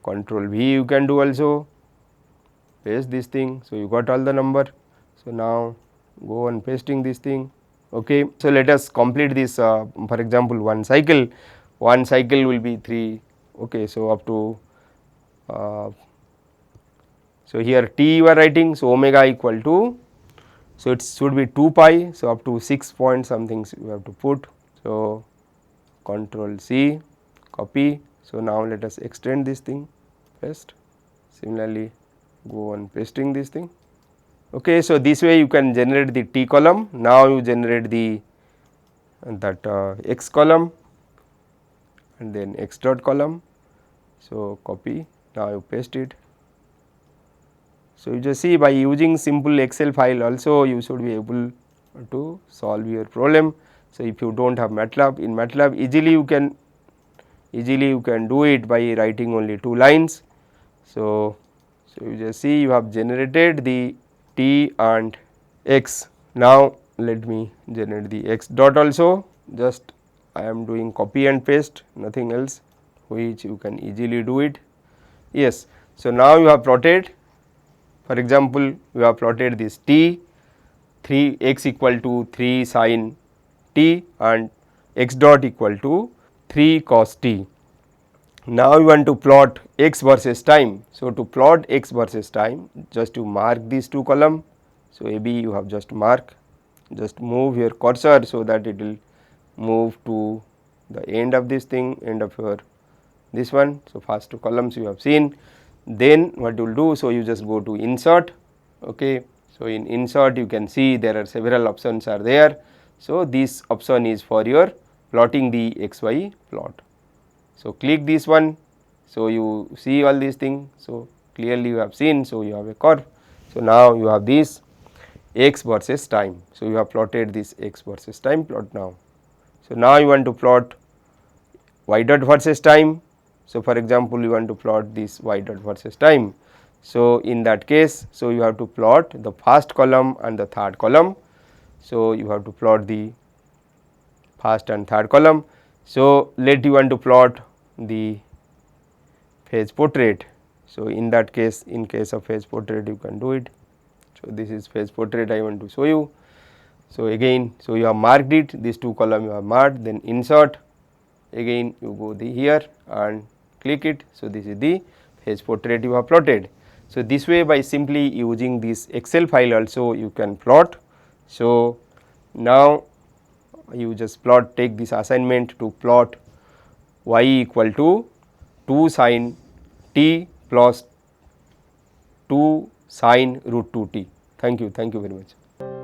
control V you can do also, paste this thing. So, you got all the number. So, now go on pasting this thing. Okay. So, let us complete this for example, one cycle will be 3. Okay. So, up to so here t you are writing. So, omega equal to, so it should be 2 pi. So, up to 6 point something you have to put. So, control C, copy. So, now let us extend this thing, paste. Similarly, go on pasting this thing. Okay. So, this way you can generate the t column. Now, you generate the x column and then x dot column. So, copy, now you paste it. So, you just see by using simple Excel file also you should be able to solve your problem. So, if you do not have MATLAB, in MATLAB easily you can do it by writing only 2 lines. So, you just see you have generated the t and x. Now, let me generate the x dot also, just I am doing copy and paste, nothing else, which you can easily do it. Yes. So, now you have plotted, for example, you have plotted this t, 3 x equal to 3 sin t and x dot equal to 3 cos t. Now, you want to plot x versus time. So, to plot x versus time, just you mark these 2 column. So, A B you have just mark, just move your cursor, so that it will move to the end of this thing, end of your this one. So, first 2 columns you have seen. Then what you will do, so you just go to insert. Okay. So, in insert you can see there are several options are there. So, this option is for your plotting the xy plot. So, click this one. So, you see all these things. So, clearly you have seen. So, you have a curve. So, now you have this x versus time. So, you have plotted this x versus time plot now. So, now you want to plot y dot versus time. So, for example, you want to plot this y dot versus time. So, in that case, so you have to plot the first column and the third column. So, you have to plot the first and third column. So, let you want to plot the phase portrait. So, in that case, in case of phase portrait you can do it. So, this is phase portrait I want to show you. So, again, so you have marked it, these 2 column you have marked, then insert, again you go here and click it. So, this is the phase portrait you have plotted. So, this way by simply using this Excel file also you can plot. So, now you just plot, take this assignment to plot y equal to 2 sin t plus 2 sin root 2 t. Thank you very much.